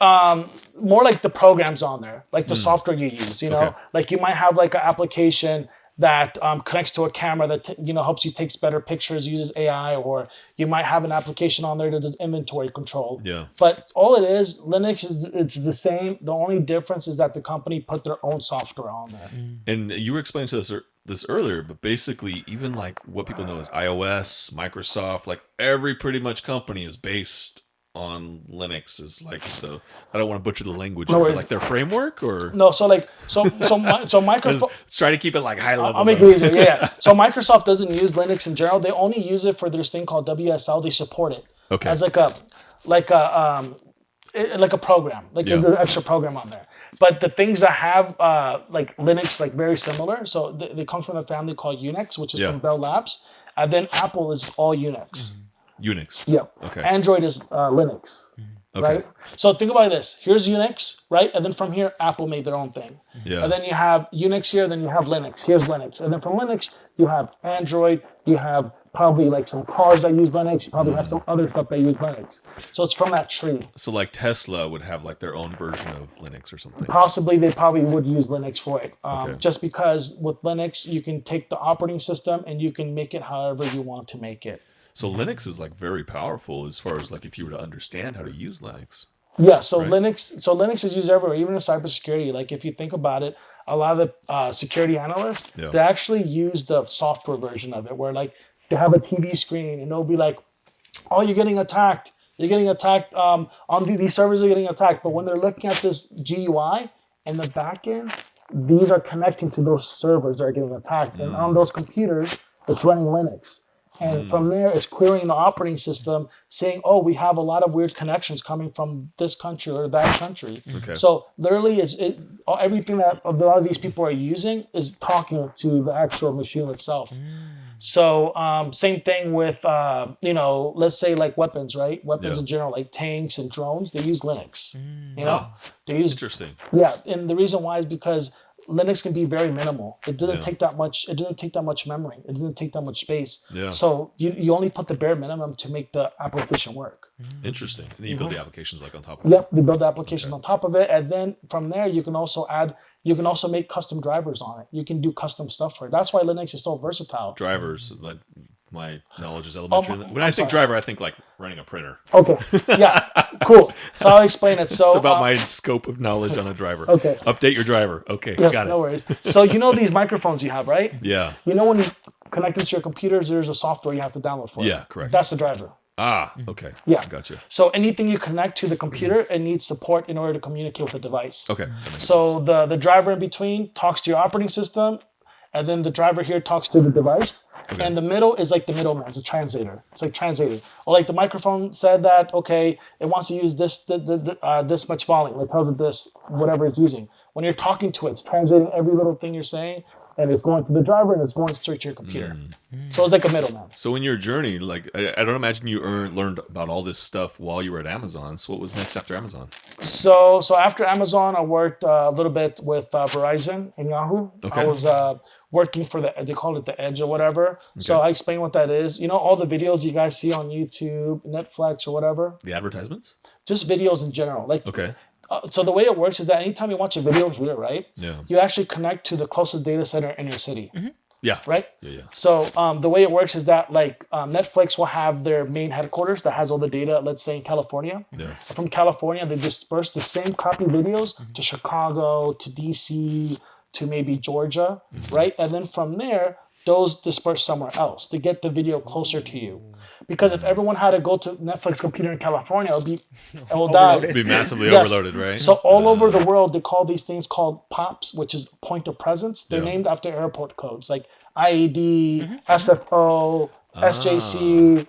more like the programs on there, like the software you use. Okay. Like you might have like an application that connects to a camera that helps you take better pictures, uses AI, or you might have an application on there that does inventory control. Yeah. But all it is, Linux it's the same. The only difference is that the company put their own software on there. And you were explaining to this earlier, but basically even like what people know as iOS, Microsoft, like every pretty much company is based on Linux is like I don't want to butcher the language, but like their framework or No, so Microsoft. let's try to keep it like high level. I'll make it easier. Yeah. So Microsoft doesn't use Linux in general. They only use it for this thing called WSL. They support it as like a program, like an extra program on there. But the things that have like Linux, like very similar. So they come from a family called Unix, which is from Bell Labs, and then Apple is all Unix. Unix. Yep. Okay. Android is Linux. Okay. Right? So think about this. Here's Unix, right? And then from here, Apple made their own thing. Yeah. And then you have Unix here, then you have Linux. Here's Linux. And then from Linux, you have Android, you have probably like some cars that use Linux, you probably have some other stuff that use Linux. So it's from that tree. So like Tesla would have like their own version of Linux or something. Possibly they probably would use Linux for it. Okay. Just because with Linux, you can take the operating system and you can make it however you want to make it. So Linux is like very powerful as far as like if you were to understand how to use Linux. Yeah, so Right. Linux is used everywhere, even in cybersecurity. Like if you think about it, a lot of the security analysts Yeah. they actually use the software version of it, where like they have a TV screen and they'll be like, "Oh, you're getting attacked. You're getting attacked. On these servers are getting attacked." But when they're looking at this GUI and the backend, these are connecting to those servers that are getting attacked, and on those computers, it's running Linux. And from there, it's querying the operating system, saying, "Oh, we have a lot of weird connections coming from this country or that country." Okay. So literally, everything that a lot of these people are using is talking to the actual machine itself. So same thing with let's say like weapons, right? Weapons Yeah. in general, like tanks and drones, they use Linux. You know, Wow. they use Interesting. yeah, and the reason why is because Linux can be very minimal. It doesn't Yeah. take that much. It doesn't take that much memory. It doesn't take that much space. Yeah. So you only put the bare minimum to make the application work. Interesting. And then you build the applications like on top of it. Yep, you build the application on top of it, and then from there you can also add. You can also make custom drivers on it. You can do custom stuff for it. That's why Linux is so versatile. Drivers, like my knowledge is elementary. When I I'm think sorry. driver, I think like running a printer. Okay, yeah, cool. So I'll explain it. So It's about my scope of knowledge on a driver. Okay. Update your driver. Okay, yes, got it. no worries. So you know these microphones you have, right? Yeah. You know when you connect it to your computers, there's a software you have to download for it. Yeah, correct. That's the driver. Ah, okay. Yeah. Gotcha. So anything you connect to the computer, it needs support in order to communicate with the device. Okay. That makes sense. So the driver in between talks to your operating system, and then the driver here talks to the device. Okay. And the middle is like the middleman. It's a translator. It's like translated. Or like the microphone said that, okay, it wants to use this much volume. It tells it this, whatever it's using. When you're talking to it, it's translating every little thing you're saying, and it's going to the driver, and it's going straight to your computer. So it's like a middleman. So in your journey, like I don't imagine you learned about all this stuff while you were at Amazon. So what was next after Amazon? So after Amazon, I worked a little bit with Verizon and Yahoo. Okay. I was working for they call it the Edge or whatever. So Okay. I explain what that is. You know, all the videos you guys see on YouTube, Netflix or whatever, The advertisements? just videos in general. Like, Okay. so the way it works is that anytime you watch a video here, right, Yeah. you actually connect to the closest data center in your city, Yeah. right? Yeah. So the way it works is that like Netflix will have their main headquarters that has all the data, let's say in California. Yeah. From California, they disperse the same copy videos to Chicago, to DC, to maybe Georgia, right? And then from there, those disperse somewhere else to get the video closer to you. Because if everyone had to go to Netflix computer in California, it will die. It'd be massively Yes. overloaded, right? So all over the world, they call these things called POPs, which is point of presence. They're Yeah. named after airport codes like IED, SFO, SJC.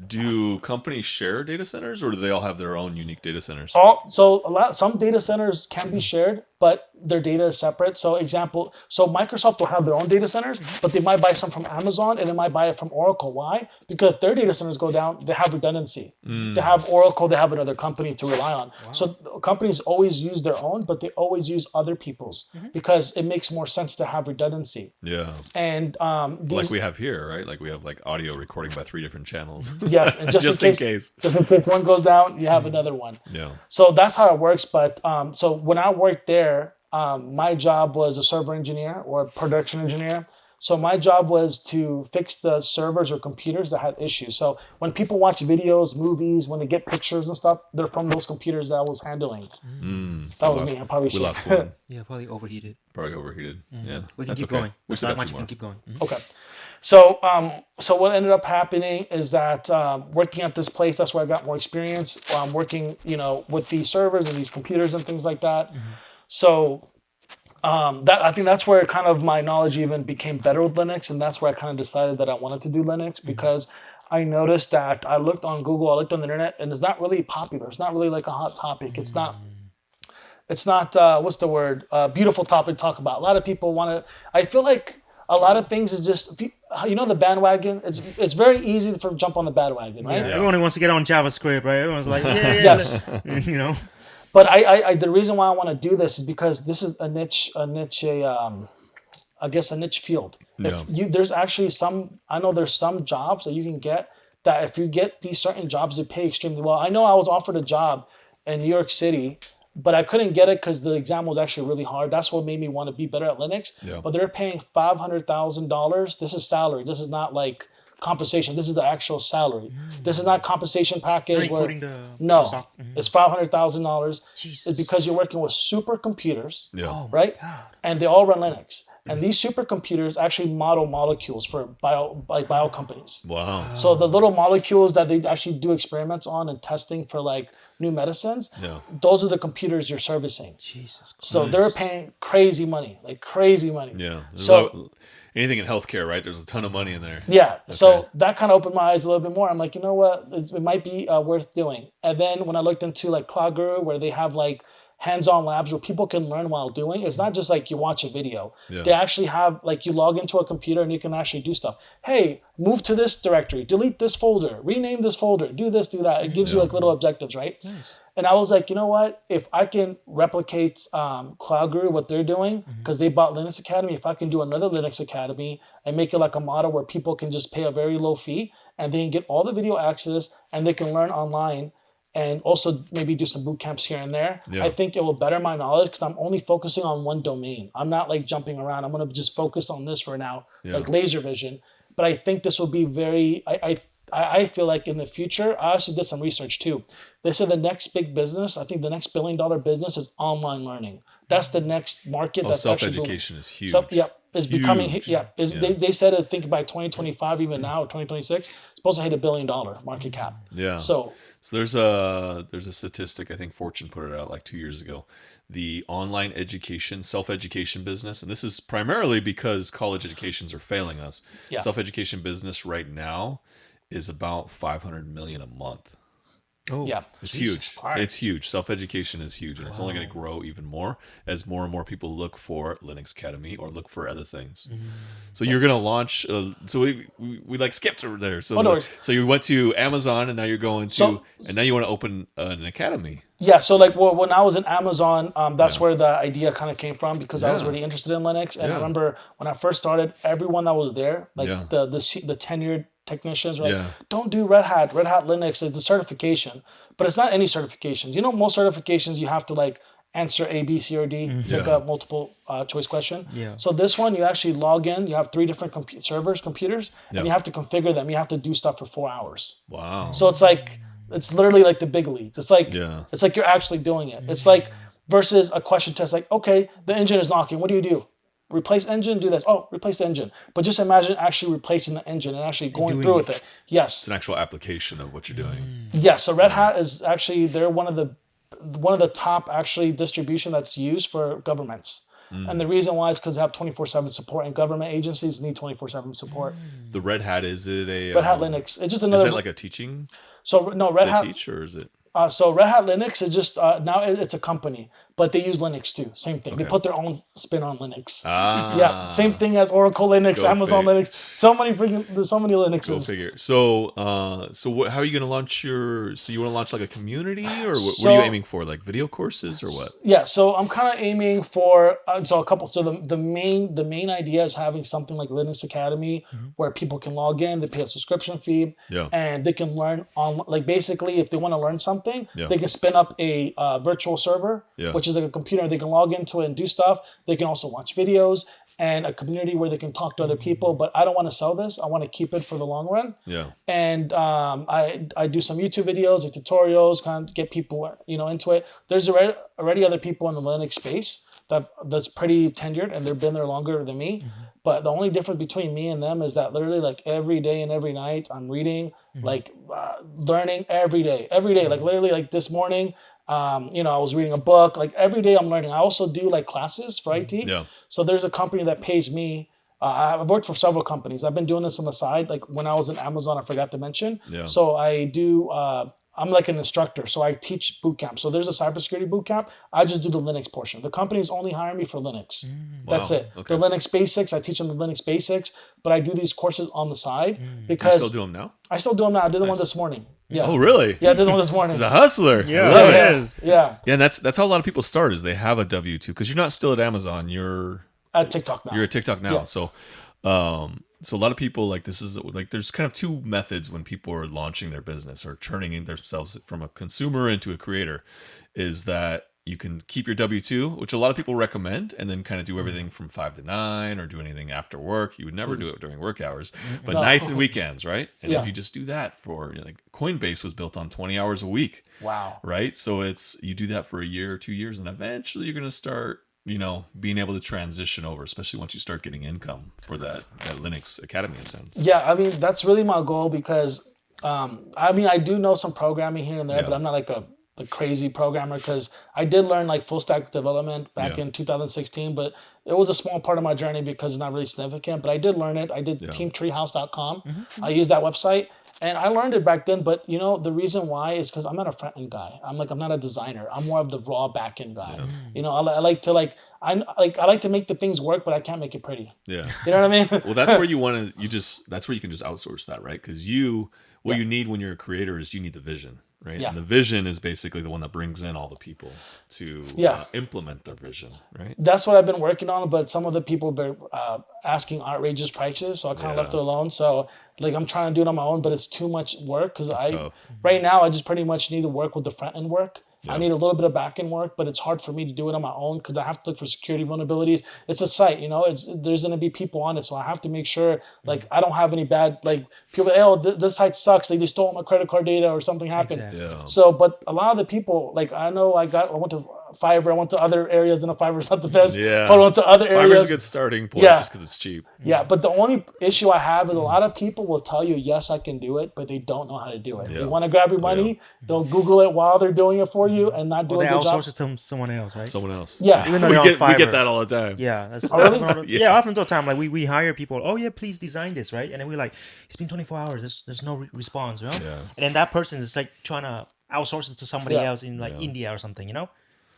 Do companies share data centers, or do they all have their own unique data centers? Some data centers can be shared, but their data is separate. So Microsoft will have their own data centers, but they might buy some from Amazon and they might buy it from Oracle. Why? Because if their data centers go down, they have redundancy. They have Oracle, they have another company to rely on. So companies always use their own, but they always use other people's because it makes more sense to have redundancy. Yeah. And Like we have here, right? Like we have like audio recording by 3 different channels. yes, and just in case one goes down, you have another one. Yeah. So that's how it works. But so when I worked there, my job was a server engineer or a production engineer. So my job was to fix the servers or computers that had issues. So when people watch videos, movies, when they get pictures and stuff, they're from those computers that I was handling. That was me. I probably We should. lost one. Yeah, probably overheated. Probably overheated. Yeah. We can That's keep okay. going. We still Not got much. 2 We more. can keep going. Okay. So what ended up happening is that working at this place, that's where I got more experience. Working, with these servers and these computers and things like that. So I think that's where kind of my knowledge even became better with Linux, and that's where I kind of decided that I wanted to do Linux because I noticed that I looked on Google, I looked on the internet, and it's not really popular. It's not really like a hot topic. It's not what's the word? Beautiful topic to talk about. A lot of people want to. I feel like a lot of things is just the bandwagon. It's very easy to jump on the bandwagon, right? Yeah. Everyone wants to get on JavaScript, right? Everyone's like, yeah. Yes. But But the reason why I want to do this is because this is a niche field. Yeah. There's actually there's some jobs that you can get that if you get these certain jobs, they pay extremely well. I know I was offered a job in New York City, but I couldn't get it because the exam was actually really hard. That's what made me want to be better at Linux. Yeah. But they're paying $500,000. This is salary. This is not like compensation. This is the actual salary. This is not compensation package Not where including the no, stock. it's $500,000. Jesus. It's because you're working with supercomputers, Yeah. Oh my right? God. And they all run Linux. And these supercomputers actually model molecules for bio companies. Wow. So the little molecules that they actually do experiments on and testing for like new medicines, Yeah. those are the computers you're servicing. Jesus Christ. So they're paying crazy money, like crazy money. Yeah. There's So anything in healthcare, right? There's a ton of money in there. yeah, so Okay. that kind of opened my eyes a little bit more. I'm like, you know what, it might be worth doing. And then when I looked into like Cloud Guru, where they have like hands-on labs where people can learn while doing, it's not just like you watch a video. Yeah. They actually have like you log into a computer and you can actually do stuff. Hey, move to this directory, delete this folder, rename this folder, do this, do that. It gives you like little objectives, right? Nice. And I was like, you know what? If I can replicate Cloud Guru, what they're doing, because they bought Linux Academy, if I can do another Linux Academy and make it like a model where people can just pay a very low fee and they can get all the video access and they can learn online and also maybe do some boot camps here and there, Yeah. I think it will better my knowledge because I'm only focusing on one domain. I'm not like jumping around. I'm going to just focus on this for now, Yeah. like laser vision. But I think this will be very, I feel like in the future, I also did some research too. They said the next big business, I think the next $1 billion business is online learning. That's the next market. Oh, that's actually booming. self-education is huge. Is becoming, Huge. yeah. Yeah. They said, I think by 2025, even now, or 2026, it's supposed to hit $1 billion market cap. Yeah. So there's a statistic, I think Fortune put it out like 2 years ago. The online education, self-education business, and this is primarily because college educations are failing us. Yeah. Self-education business right now is about 500 million a month. Oh, yeah. It's Jesus huge. Christ. It's huge. Self-education is huge, and it's only going to grow even more as more and more people look for Linux Academy or look for other things. So you're going to launch. So we like skipped over there. So no worries. so you went to Amazon, and now you're going to, So- and now you want to open an academy. Yeah, so like when I was in Amazon, that's where the idea kind of came from because I was Yeah. really interested in Linux. And Yeah. I remember when I first started, everyone that was there, like Yeah. the tenured technicians, were like, Yeah. don't do Red Hat. Red Hat Linux is the certification, but it's not any certifications. You know, most certifications you have to like answer A, B, C, or D. It's like Yeah. a multiple choice question. Yeah. So this one, you actually log in. You have 3 different computers, Yeah. and you have to configure them. You have to do stuff for 4 hours. Wow. So it's like it's literally like the big leagues. It's like Yeah. it's like you're actually doing it. It's like versus a question test. Like, okay, the engine is knocking. What do? Replace engine. Do this. Oh, replace the engine. But just imagine actually replacing the engine and actually going doing through it. with it. Yes. It's an actual application of what you're doing. Yeah. So Red Hat is actually they're one of the top actually distribution that's used for governments. And the reason why is because they have 24/7 support, and government agencies need 24/7 support. The Red Hat, is it a Red Hat Linux. It's just Is another. that like a teaching So no, Red they Hat. teach, or is it? So Red Hat Linux is just now it's a company, but they use Linux too. Same thing. They Okay. put their own spin on Linux. Ah, Yeah, same thing as Oracle Linux, Go Amazon fig- Linux. There's so many Go Linuxes. figure. So, how are you going to launch your? So you want to launch like a community, or what are So- you aiming for? Like video courses, or what? Yeah, so I'm kind of aiming for so a couple. So the main idea is having something like Linux Academy where people can log in, they pay a subscription fee, Yeah. and they can learn on like basically if they want to learn something, Yeah. they can spin up a virtual server, Yeah. which is like a computer. They can log into it and do stuff. They can also watch videos and a community where they can talk to other people. But I don't want to sell this. I want to keep it for the long run. Yeah. And I do some YouTube videos, like tutorials, kind of get people into it. There's already other people in the Linux space that's pretty tenured and they've been there longer than me. But the only difference between me and them is that literally like every day and every night I'm reading, like learning every day. Like literally like this morning, I was reading a book. Like every day I'm learning. I also do like classes for IT. Yeah. So there's a company that pays me. I've worked for several companies. I've been doing this on the side. Like when I was in Amazon, I forgot to mention. Yeah. So I do. I'm like an instructor, so I teach boot camp. So there's a cybersecurity boot camp. I just do the Linux portion. The companies only hire me for Linux. That's Wow. it. Okay. The Linux basics, I teach them the Linux basics, but I do these courses on the side You because still do them now? I still do them now. I did the one this morning. Yeah. Oh, really? Yeah, I did the one this morning. He's a hustler. Yeah. I love it. Yeah. Yeah. Yeah, and that's how a lot of people start. Is they have a W-2 because you're not still at Amazon. You're At TikTok now. at TikTok now. Yeah. So a lot of people like this is like there's kind of two methods when people are launching their business or turning in themselves from a consumer into a creator, is that you can keep your W-2, which a lot of people recommend, and then kind of do everything from 5 to 9 or do anything after work. You would never do it during work hours, but No. nights and weekends, right? And Yeah. if you just do that for, like Coinbase was built on 20 hours a week, Wow. right? So you do that for a year or 2 years, and eventually you're going to start, being able to transition over, especially once you start getting income for that Linux Academy ascent. Yeah, I mean, that's really my goal because, I do know some programming here and there, Yeah. but I'm not like a crazy programmer because I did learn like full stack development back Yeah. in 2016, but it was a small part of my journey because it's not really significant, but I did learn it. I did teamtreehouse.com. I used that website and I learned it back then, but the reason why is because I'm not a front end guy. I'm not a designer. I'm more of the raw back end guy. I like to make the things work, but I can't make it pretty. Yeah. You know what I mean? Well, that's where that's where you can just outsource that, right? Because what you need when you're a creator is you need the vision, right? Yeah. And the vision is basically the one that brings in all the people to implement their vision, right? That's what I've been working on, but some of the people been asking outrageous prices, so I kind of left it alone. So I'm trying to do it on my own, but it's too much work because tough. right now I just pretty much need to work with the front end work. Yeah. I need a little bit of back end work, but it's hard for me to do it on my own because I have to look for security vulnerabilities. It's a site, there's going to be people on it, so I have to make sure I don't have any bad people. Oh, this site sucks. They just stole my credit card data or something happened. Exactly. Yeah. So, but a lot of the people I know I went to Fiverr. I went to other areas, and Fiverr's not the best. Yeah. But I went to other areas. Fiverr's a good starting point just because it's cheap. Yeah, but the only issue I have is a lot of people will tell you, yes, I can do it, but they don't know how to do it. Yeah. They want to grab your money, they'll Google it while they're doing it for you and not do Or a they good job. outsource it to someone else, right? Someone else. Yeah. Even though we they're get on we get Fiverr. that all the time. Yeah, that's really? yeah. Often the time, we hire people. Oh yeah, please design this, right? And then we're like, it's been 24 hours. There's no response, Yeah. And then that person is trying to outsource it to somebody Yeah. else in India or something,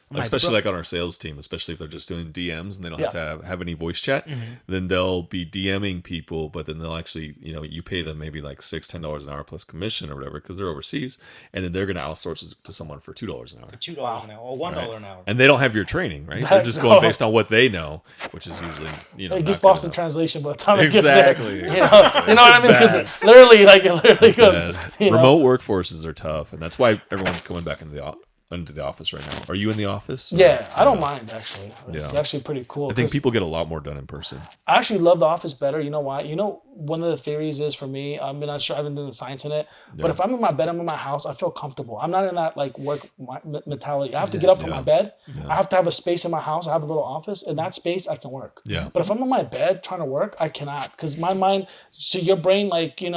I'm Especially bro- on our sales team, especially if they're just doing DMs and they don't have to have any voice chat, then they'll be DMing people, but then they'll actually, you pay them maybe like $6-10 an hour plus commission or whatever because they're overseas, and then they're going to outsource it to someone for $2 an hour. $2 an hour or $1 an hour. And they don't have your training, right? They're just going based on what they know, which is usually, It not gets good lost in enough. translation by the time Exactly. it gets there. You know what I mean? bad. Because it literally goes. Bad. You know? Remote workforces are tough, and that's why everyone's coming back into the office right now. Are you in the office? Or- Yeah, I don't mind actually. It's Yeah. actually pretty cool. I think 'cause people get a lot more done in person. I actually love the office better. You know why? One of the theories is for me, I'm not sure, I haven't done the science in it, but if I'm in my bed, I'm in my house, I feel comfortable. I'm not in that work mentality. I have to get up from my bed. I have to have a space in my house. I have a little office. In that space, I can work. Yeah. But if I'm in my bed trying to work, I cannot because my mind, so your brain, you're Thinking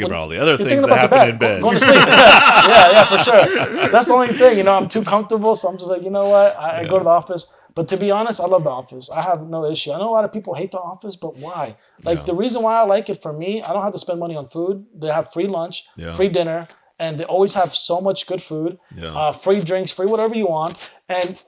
about all the other things that happen in bed. Going to sleep. yeah, for sure. That's the only thing. I'm too comfortable, so I'm just like, you know what? I go to the office. But to be honest, I love the office. I have no issue. I know a lot of people hate the office, but why? The reason why I like it for me, I don't have to spend money on food. They have free lunch, free dinner, and they always have so much good food, free drinks, free whatever you want. And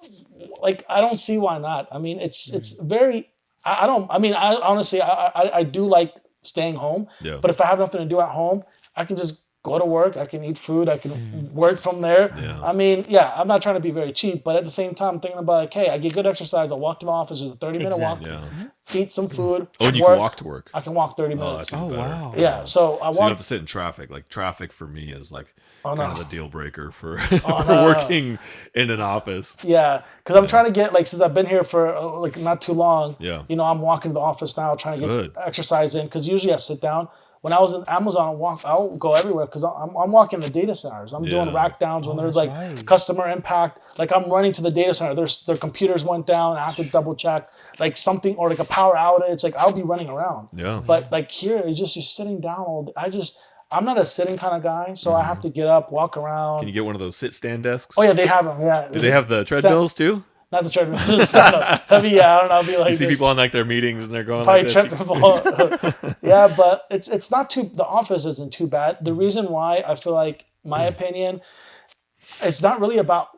I don't see why not. I mean, it's very. I honestly I do like staying home. Yeah. But if I have nothing to do at home, I can just go to work, I can eat food, I can work from there. Yeah. I mean, I'm not trying to be very cheap, but at the same time, I'm thinking about hey, I get good exercise. I walk to the office, it's a 30-minute walk, Yeah. eat some food. Oh, and you work. can walk to work. I can walk 30 Oh, minutes. that's even better. wow. Yeah, so I So you don't walk. have to sit in traffic. Traffic for me is kind of the deal breaker for, no. working in an office. Yeah, because I'm trying to get since I've been here for not too long. Yeah. I'm walking to the office now, trying to get Good. exercise in. Because usually I sit down. When I was in Amazon, I'll go everywhere because I'm walking the data centers. I'm doing Yeah. rack downs when there's that's right. customer impact. I'm running to the data center. Their computers went down. I have to double check something or a power outage. I'll be running around. Yeah. But here it's just you're sitting down all day. I'm not a sitting kind of guy, so I have to get up, walk around. Can you get one of those sit-stand desks? Oh yeah, they have them. Yeah. Do they have the treadmills too? Not the treadmill, just stand up. I mean, I don't know. I'll be like You see this. people on their meetings and they're going Probably like trip this. and fall. Yeah, but it's not too. The office isn't too bad. The reason why I feel my opinion, it's not really about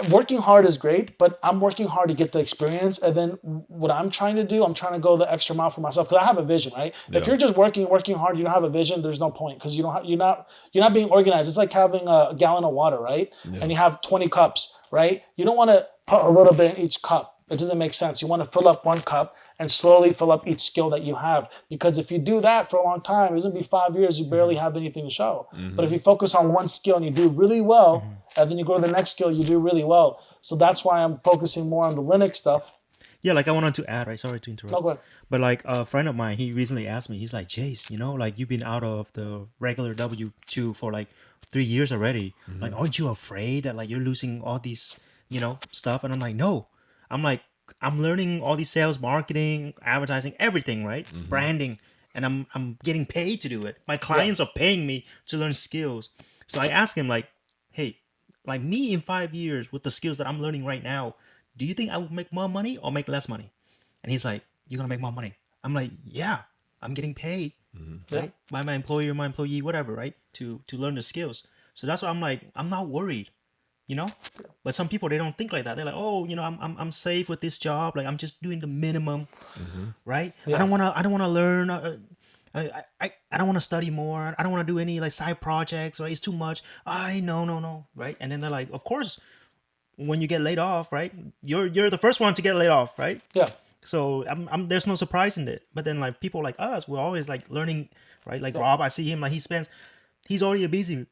working hard is great, but I'm working hard to get the experience. And then what I'm trying to do, I'm trying to go the extra mile for myself because I have a vision, right? Yeah. If you're just working hard, you don't have a vision. There's no point because you're not being organized. It's like having a gallon of water, right? Yeah. And you have 20 cups, right? You don't want to put a little bit in each cup. It doesn't make sense. You want to fill up one cup and slowly fill up each skill that you have. Because if you do that for a long time, it's going to be 5 years, you barely have anything to show. But if you focus on one skill and you do really well, and then you go to the next skill, you do really well. So that's why I'm focusing more on the Linux stuff. Yeah, like I wanted to add, right? Sorry to interrupt. No, go ahead. But like a friend of mine, he recently asked me, he's like, Jace, like you've been out of the regular W2 for like 3 years already. Like, aren't you afraid that like you're losing all these, stuff? And I'm like, no. I'm like, I'm learning all these sales, marketing, advertising, everything, right? Branding. And I'm getting paid to do it. My clients are paying me to learn skills. So I asked him like, hey, like me in 5 years with the skills that I'm learning right now, do you think I will make more money or make less money? And he's like, you're gonna make more money. I'm like, yeah, I'm getting paid, right? By my employer, my employee, whatever, right? To learn the skills. So that's why I'm like, I'm not worried, you know. But some people, they don't think like that. They're like, oh, I'm safe with this job. Like I'm just doing the minimum, right? Yeah. I don't wanna learn. I don't want to study more. I don't want to do any like side projects, right? It's too much. No, right? And then they're like, of course, when you get laid off, right? You're the first one to get laid off, right? Yeah. So there's no surprise in it. But then like people like us, we're always like learning, right? Like Rob, I see him like he's already a busy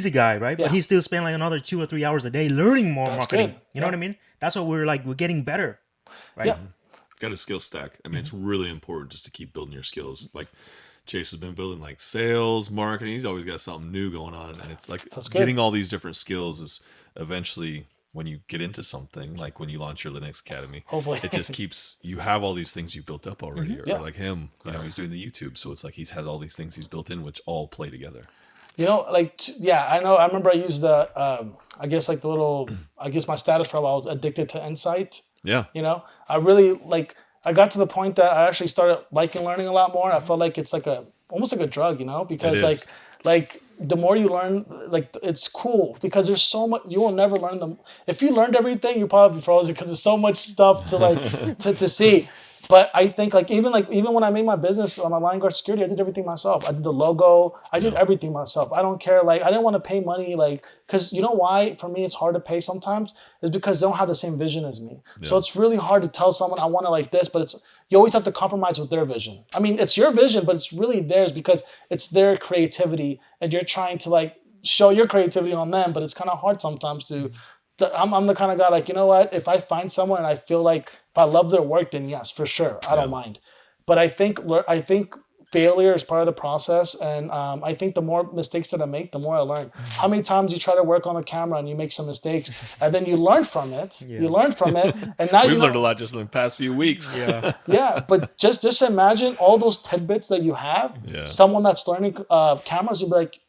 guy, right? Yeah. But he still spend like another 2 or 3 hours a day learning more marketing. Good. You know what I mean? That's what we're getting better, right? Yeah. Got a skill stack. I mean, it's really important just to keep building your skills. Like Chase has been building like sales, marketing. He's always got something new going on, and it's like getting all these different skills is eventually when you get into something, like when you launch your Linux Academy, Hopefully. it just keeps, you have all these things you built up already. Or Yeah. like him, he's doing the YouTube, so it's like he has all these things he's built in, which all play together. I know. I remember I used the, I guess like the little, I guess my status for a while was addicted to insight. Yeah. I really I got to the point that I actually started liking learning a lot more. I felt like it's like almost like a drug, because like the more you learn, like it's cool because there's so much, you will never learn them. If you learned everything, you probably be frozen because there's so much stuff to to see. But I think even when I made my business on my line guard security, I did everything myself. I did the logo. I did everything myself. I don't care. Like I didn't want to pay money. Because you know why for me it's hard to pay sometimes is because they don't have the same vision as me. Yeah. So it's really hard to tell someone I want it like this, but you always have to compromise with their vision. I mean, it's your vision, but it's really theirs because it's their creativity, and you're trying to show your creativity on them. But it's kind of hard sometimes to. I'm the kind of guy you know what? If I find someone and I feel like if I love their work, then yes, for sure, I don't mind. But I think failure is part of the process, and I think the more mistakes that I make, the more I learn. How many times you try to work on a camera and you make some mistakes, and then you learn from it. Yeah. You learn from it, and now we've learned a lot just in the past few weeks. Yeah, yeah. But just imagine all those tidbits that you have. Yeah. Someone that's learning cameras, you'll be like,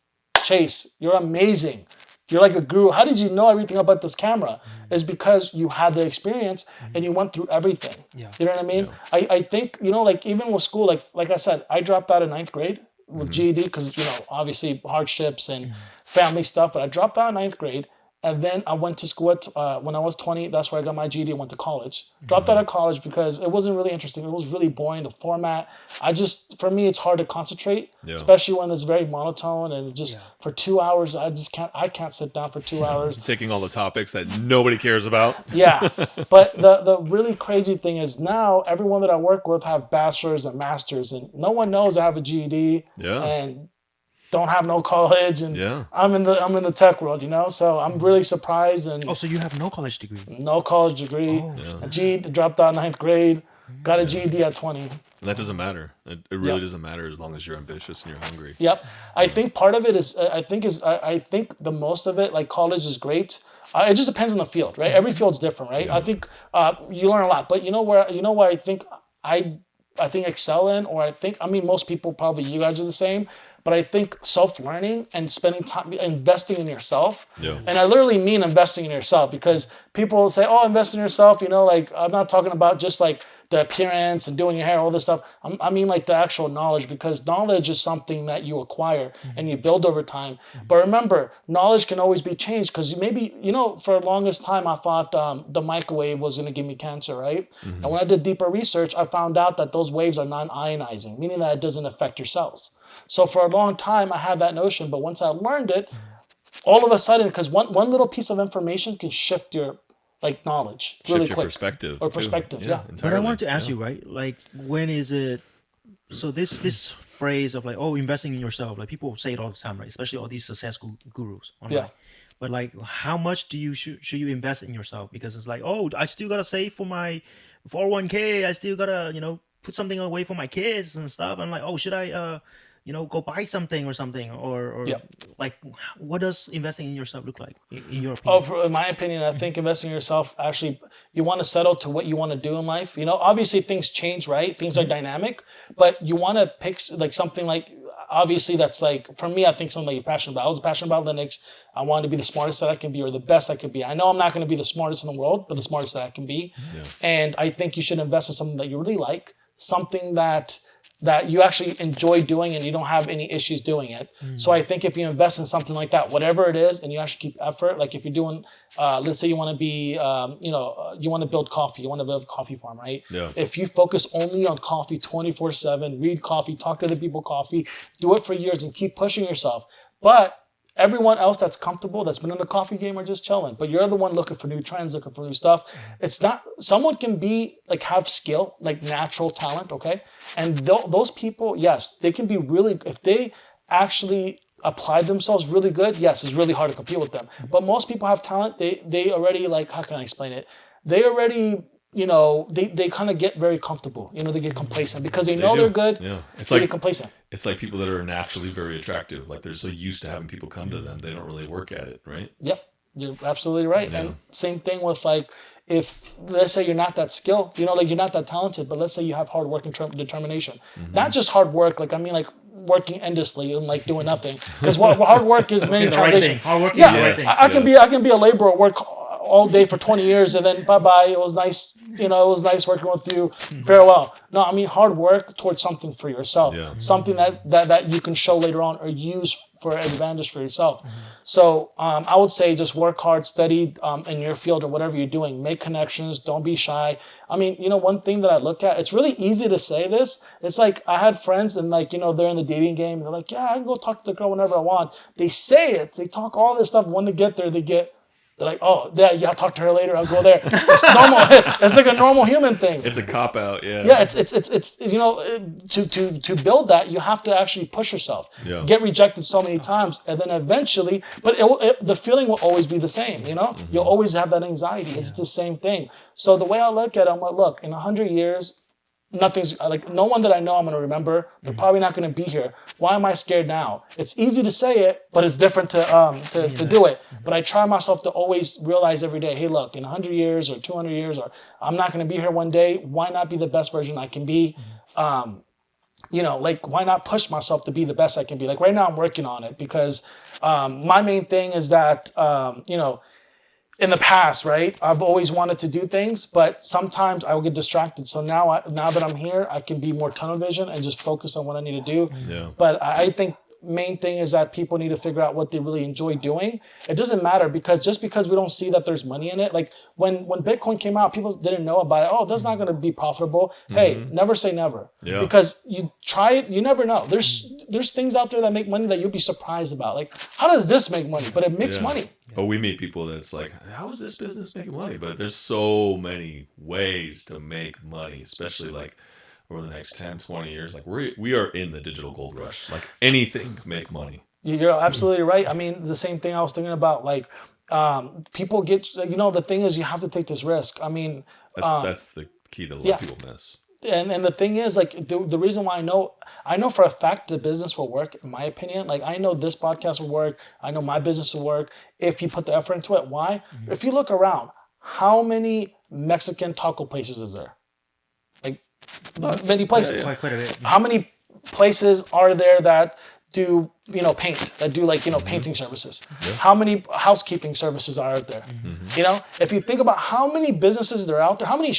Chase, you're amazing. You're like a guru. How did you know everything about this camera? It's because you had the experience and you went through everything. Yeah. You know what I mean? Yeah. I think, even with school, like I said, I dropped out in 9th grade with GED because, obviously hardships and family stuff, but I dropped out in 9th grade. And then I went to school when I was 20. That's where I got my GED and went to college. Dropped out of college because it wasn't really interesting. It was really boring, the format. For me, it's hard to concentrate, especially when it's very monotone and for 2 hours, I can't sit down for 2 hours. Taking all the topics that nobody cares about. Yeah. But the really crazy thing is now everyone that I work with have bachelors and masters, and no one knows I have a GED. Yeah. And don't have no college, and I'm in the tech world, so I'm really surprised. And so you have no college degree? No college degree. GED, dropped out in 9th grade, got a GED at 20. And that doesn't matter. It really doesn't matter as long as you're ambitious and you're hungry. Yep. I think part of it is I think the most of it, like college is great. It just depends on the field, right? Every field's different, right? Yeah. I think you learn a lot, but you know where I think I excel in, or most people, probably you guys are the same, but I think self-learning and spending time, investing in yourself. Yeah. And I literally mean investing in yourself, because people say, oh, invest in yourself, I'm not talking about just the appearance and doing your hair, all this stuff. I mean the actual knowledge, because knowledge is something that you acquire and you build over time. But remember, knowledge can always be changed, because maybe, for the longest time, I thought the microwave was going to give me cancer, right? And when I did deeper research, I found out that those waves are non-ionizing, meaning that it doesn't affect your cells. So for a long time, I had that notion, but once I learned it, all of a sudden, because one little piece of information can shift your knowledge really quick. Perspective. Or perspective, yeah. But I wanted to ask you, right? When is it? So this phrase of investing in yourself, people say it all the time, right? Especially all these success gurus online. Yeah. but like how much do you should you invest in yourself? Because it's like, oh, I still gotta save for my 401k. I still gotta put something away for my kids and stuff. I'm like, oh, should I go buy something or something, or Yeah. like what does investing in yourself look like in your Oh, opinion? in my opinion, I think investing in yourself, actually, you want to settle to what you want to do in life. Obviously things change, right? Things are dynamic, but you want to pick like something like, obviously that's like, for me, I think something that you're passionate about. I was passionate about Linux. I wanted to be the smartest that I can be, or the best I could be. I know I'm not going to be the smartest in the world, but the smartest that I can be. Yeah. And I think you should invest in something that you really like, something that you actually enjoy doing and you don't have any issues doing it. So I think if you invest in something like that, whatever it is, and you actually keep effort, like if you're doing, let's say you want to be, you want to build coffee, you want to build a coffee farm, right? Yeah. If you focus only on coffee 24/7, read coffee, talk to the people coffee, do it for years and keep pushing yourself. But everyone else that's comfortable, that's been in the coffee game, are just chilling. But you're the one looking for new trends, looking for new stuff. It's not, someone can be like, have skill, like natural talent, okay? And those people, yes, they can be really, if they actually apply themselves really good, yes, it's really hard to compete with them. But most people have talent, they already, like, how can I explain it? They already, they kind of get very comfortable. They get complacent because they know do. they're good. Yeah. It's They get like complacent. it's like people that are naturally very attractive. Like they're so used to having people come to them, they don't really work at it, right? Yep, you're absolutely right. Yeah. And same thing with, like, if let's say you're not that skilled, like you're not that talented, but let's say you have hard work and determination. Not just hard work, like I mean like working endlessly and like doing nothing. Because hard work is many The right translation. thing. Hard work is Yeah, the right Yes. thing. I can be a laborer, work all day for 20 years and then bye-bye. It was nice, it was nice working with you. Farewell. No, I mean hard work towards something for yourself. Yeah. Something that you can show later on or use for advantage for yourself. So I would say just work hard, study in your field or whatever you're doing. Make connections. Don't be shy. I mean, one thing that I look at, it's really easy to say this. It's like I had friends and like, they're in the dating game. And they're like, yeah, I can go talk to the girl whenever I want. They say it. They talk all this stuff. When they get there, they're like, oh, yeah, I'll talk to her later. I'll go there. It's normal. It's like a normal human thing. It's a cop out, yeah. Yeah, it's to build that, you have to actually push yourself. Yeah. Get rejected so many times, and then eventually, but the feeling will always be the same. You'll always have that anxiety. It's the same thing. So the way I look at it, I'm like, look, in 100 years, nothing's like, no one that I know I'm going to remember. They're probably not going to be here. Why am I scared now? It's easy to say it, but it's different to do it. But I try myself to always realize every day, hey, look, in 100 years or 200 years, or I'm not going to be here one day. Why not be the best version I can be? Like, why not push myself to be the best I can be? Like right now I'm working on it because my main thing is that, in the past, right, I've always wanted to do things, but sometimes I will get distracted. So now that I'm here, I can be more tunnel vision and just focus on what I need to do. Yeah. But I think main thing is that people need to figure out what they really enjoy doing. It doesn't matter because we don't see that there's money in it. Like when Bitcoin came out, people didn't know about it. Oh, that's not going to be profitable. Hey, never say never. Yeah. Because you try it, you never know. There's things out there that make money that you'll be surprised about. Like, how does this make money? But it makes Yeah. money. But we meet people that's like, how is this business making money? But there's so many ways to make money, especially like over the next 10, 20 years. Like we are in the digital gold rush. Like anything can make money. You're absolutely right. I mean, the same thing I was thinking about, like, people get, the thing is you have to take this risk. I mean, That's the key that a lot of people miss. And the thing is, like, the reason why I know for a fact the business will work, in my opinion. Like, I know this podcast will work. I know my business will work if you put the effort into it. Why? If you look around, how many Mexican taco places is there? Like, many places. Quite a bit. How many places are there that do paint, that do like painting services? How many housekeeping services are out there? If you think about how many businesses there are out there, how many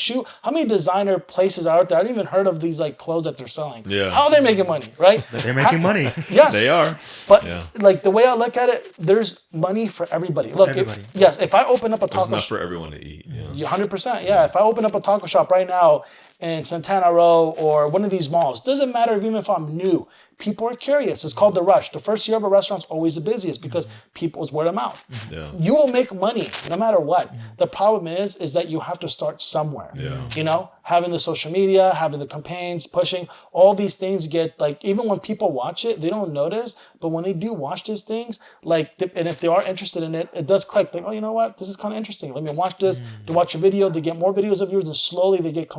designer places are out there? I haven't even heard of these like clothes that they're selling. Yeah. How are they making money, right? They're making money. Yes, They are. But Yeah. like the way I look at it, there's money for everybody. Look, Everybody. if I open up a There's taco enough shop, for everyone to eat. Yeah. 100%. Yeah. If I open up a taco shop right now in Santana Row or one of these malls, doesn't matter even if I'm new. People are curious. It's called the rush. The first year of a restaurant's always the busiest because people's word of mouth. Yeah. You will make money no matter what. The problem is that you have to start somewhere. Yeah. You know, having the social media, having the campaigns, pushing, all these things get like, even when people watch it, they don't notice, but when they do watch these things, like, and if they are interested in it, it does click. Like, oh, you know what? This is kind of interesting. Let me watch this. They watch a video, they get more videos of yours, and slowly they get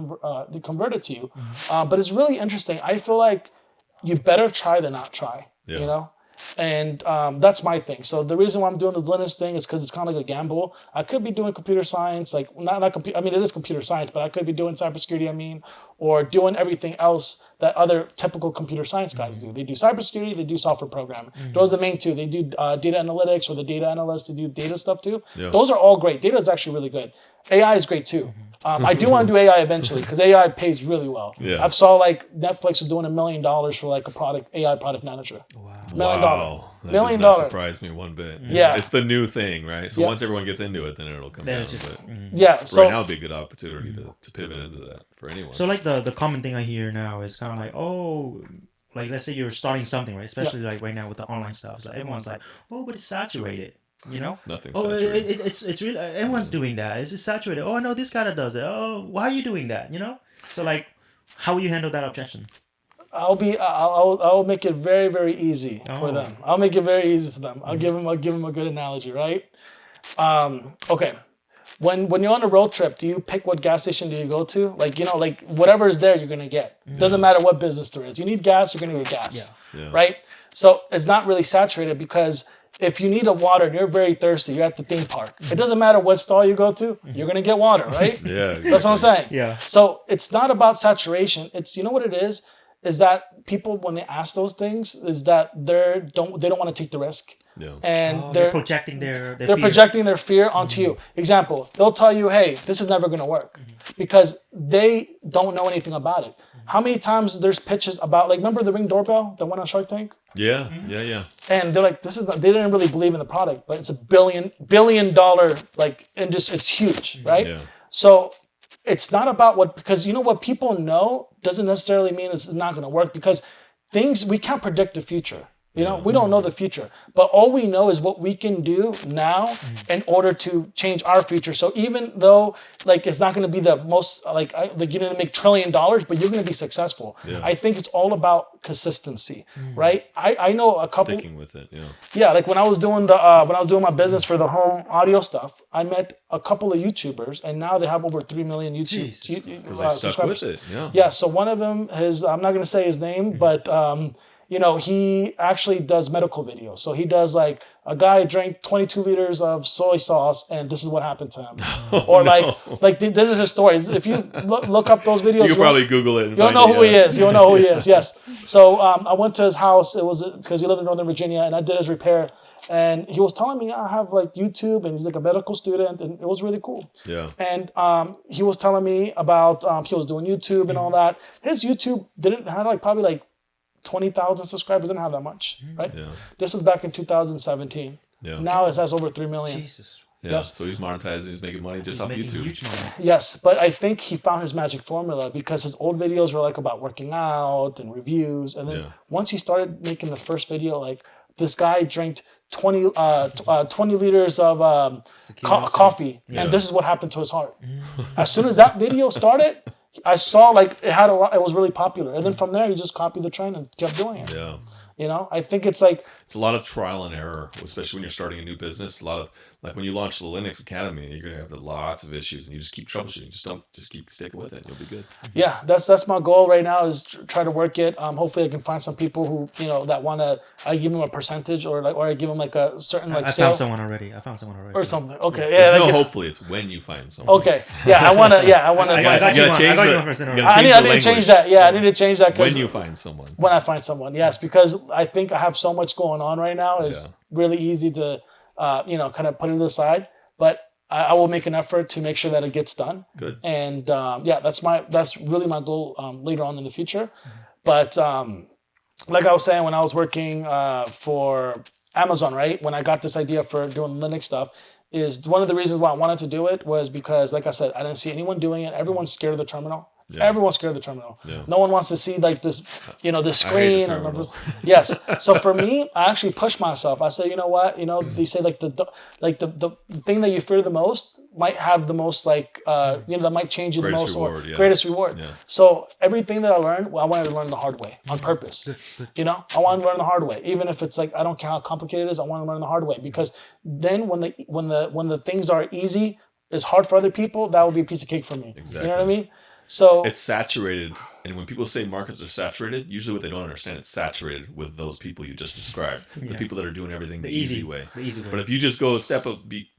they converted to you. But it's really interesting. I feel like you better try than not try, Yeah. you know? And that's my thing. So the reason why I'm doing the Linux thing is because it's kind of like a gamble. I could be doing computer science, like not computer. I mean, it is computer science, but I could be doing cybersecurity. I mean, or doing everything else that other typical computer science guys do. They do cybersecurity. They do software programming. Those are the main two. They do data analytics, or the data analyst. They do data stuff too. Yeah. Those are all great. Data is actually really good. AI is great too. I do want to do AI eventually because AI pays really well. Yeah. I've saw like Netflix is doing $1 million for like a AI product manager. Wow. $1 million. Wow. That $1 million. does not surprise me one bit. Yeah. It's the new thing, right? So Yeah. once everyone gets into it, then it'll come Then down. it just, But Yeah. So right now would be a good opportunity to pivot into that for anyone. So like the common thing I hear now is kind of like, oh, like let's say you're starting something, right? Especially like right now with the online stuff. It's like everyone's like, oh, but it's saturated, you know? Nothing's Oh, saturated. it's really everyone's doing that. It's just saturated. Oh, I know this guy that does it. Oh, why are you doing that? You know? So like, how will you handle that objection? I'll make it very, very easy for Oh. them. I'll make it very easy to them. I'll give them a good analogy, right? Okay. When you're on a road trip, do you pick what gas station do you go to? Like, you know, like whatever is there, you're gonna get. Doesn't matter what business there is. You need gas, you're gonna get gas. Yeah. Right? So it's not really saturated because if you need a water and you're very thirsty, you're at the theme park. It doesn't matter what stall you go to, you're gonna get water, right? Yeah. That's what I'm saying. Yeah. So it's not about saturation. It's, you know what it is that people, when they ask those things, is that they don't want to take the risk. Yeah. And Oh, they're projecting their they're fear. projecting their fear onto you. Example, they'll tell you, hey, this is never going to work because they don't know anything about it. How many times there's pitches about, like, remember the Ring doorbell that went on Shark Tank? Yeah. Yeah. And they're like, this is not, they didn't really believe in the product, but it's a billion dollar, like, industry. It's huge, right? Yeah. So it's not about because you know what people know doesn't necessarily mean it's not going to work, because we can't predict the future. You know, we don't know the future, but all we know is what we can do now in order to change our future. So even though, like, it's not going to be the most, like you're going to make $1 trillion, but you're going to be successful. Yeah. I think it's all about consistency, right? I know a couple. Sticking with it. Yeah. Yeah, like when I was doing my business for the home audio stuff, I met a couple of YouTubers, and now they have over 3 million Jesus. Because I stuck with it. Yeah. Yeah, so one of them I'm not going to say his name, but you know, he actually does medical videos. So he does, like, a guy drank 22 liters of soy sauce and this is what happened to him. Or like this is his story. If you look up those videos, You can probably Google it. And you'll find know it, who he yeah. is. You'll know who he is. Yes. So I went to his house. It was because he lived in Northern Virginia, and I did his repair. And he was telling me I have, like, YouTube, and he's like a medical student, and it was really cool. Yeah. And he was telling me about he was doing YouTube and all that. His YouTube didn't have probably like 20,000 subscribers. Didn't have that much, right? Yeah. This was back in 2017. Yeah. Now it has over 3 million. Jesus. Yeah. Yes. So he's monetizing. He's making money just He's off making YouTube. huge money. Yes, but I think he found his magic formula because his old videos were like about working out and reviews, and then Yeah. once he started making the first video, like, this guy drank 20 liters of coffee, Yeah. and this is what happened to his heart. As soon as that video started, I saw, like, it was really popular, and then from there he just copied the trend and kept doing it. Yeah. You know, I think it's like, It's a lot of trial and error, especially when you're starting a new business. A lot of, like, when you launch the Linux Academy, you're going to have lots of issues, and you just keep troubleshooting. Just keep sticking with it, and you'll be good. yeah, that's my goal right now, is try to work it. Hopefully I can find some people who, you know, that want to, I give them a percentage, or I give them like a certain, like, I sale found someone already. or something. Okay. Yeah. There's no like, hopefully. It's when you find someone. okay. Yeah. I want to, I got you gotta one. change I got you the- one percent you already. gotta I need to change the change language. that. Yeah, I need to change that When you find someone. when I find someone. Yes, because I think I have so much going on right now. It's Yeah. really easy to, you know, kind of put it aside. But I will make an effort to make sure that it gets done. Good. And yeah, that's really my goal later on in the future. But like I was saying, when I was working for Amazon, right, when I got this idea for doing Linux stuff, is one of the reasons why I wanted to do it was because, like I said, I didn't see anyone doing it. Everyone's scared of the terminal. Yeah. Everyone's scared of the terminal. Yeah. No one wants to see like this, the I hate the screen. terminal. Yes. So for me, I actually push myself. I say, you know what? They say like the thing that you fear the most might have the most that might change you Greatest the most reward, or yeah. greatest reward. Yeah. So everything that I learned, I wanted to learn the hard way on purpose. I want to learn the hard way, even if it's like I don't care how complicated it is. I want to learn the hard way because then when the things are easy, it's hard for other people. That would be a piece of cake for me. Exactly. You know what I mean? So it's saturated, and when people say markets are saturated, usually what they don't understand, it's saturated with those people you just described, the people that are doing everything the easy way. The easy way. But if you just go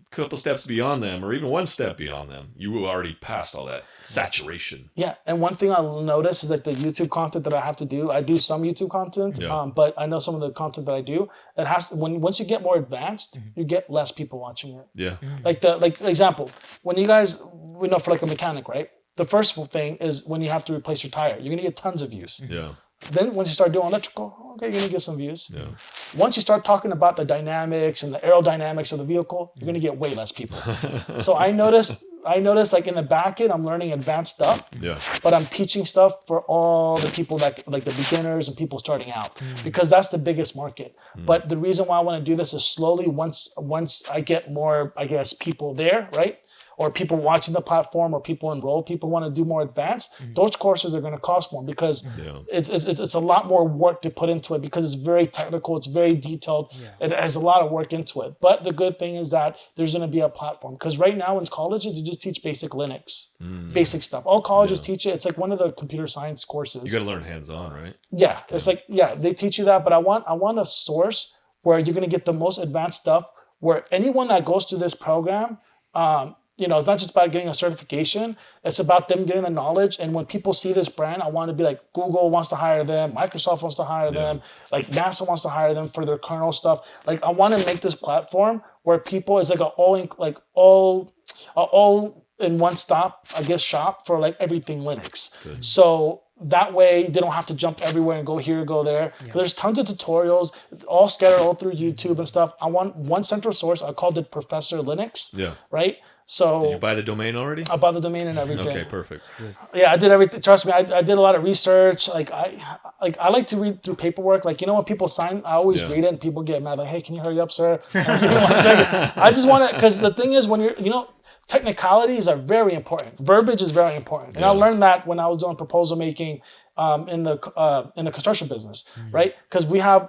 couple steps beyond them, or even one step beyond them, you will already past all that saturation. Yeah, and one thing I'll notice is like the YouTube content that I have to do. I do some YouTube content, but I know some of the content that I do. It has once you get more advanced, you get less people watching it. Yeah. Like example, when you guys for like a mechanic, right? The first thing is when you have to replace your tire, you're gonna get tons of views. Yeah. Then once you start doing electrical, okay, you're gonna get some views. Yeah. Once you start talking about the dynamics and the aerodynamics of the vehicle, you're gonna get way less people. So I noticed like in the back end, I'm learning advanced stuff. Yeah. But I'm teaching stuff for all the people that like the beginners and people starting out because that's the biggest market. But the reason why I want to do this is slowly once I get more, I guess, people there, right? Or people watching the platform, or people enrolled, people want to do more advanced. Those courses are going to cost more because it's a lot more work to put into it because it's very technical, it's very detailed, it has a lot of work into it. But the good thing is that there's going to be a platform because right now in colleges they just teach basic Linux, basic stuff. All colleges teach it. It's like one of the computer science courses. You got to learn hands-on, right? Yeah, it's like they teach you that, but I want a source where you're going to get the most advanced stuff. Where anyone that goes through this program. It's not just about getting a certification. It's about them getting the knowledge. And when people see this brand, I want to be like Google wants to hire them, Microsoft wants to hire them, like NASA wants to hire them for their kernel stuff. Like I want to make this platform where people is like all in one stop, I guess, shop for like everything Linux. Good. So that way they don't have to jump everywhere and go here, go there. There's tons of tutorials, all scattered all through YouTube and stuff. I want one central source. I called it Professor Linux. Yeah. Right. So did you buy the domain already? I bought the domain and everything. Okay, perfect. Yeah, I did everything. Trust me, I did a lot of research. I like to read through paperwork. Like when people sign, I always read it and people get mad. Like, hey, can you hurry up, sir? Give me 1 second. I just want to, because the thing is when you're, technicalities are very important. Verbiage is very important, and I learned that when I was doing proposal making in the construction business, right? Because we had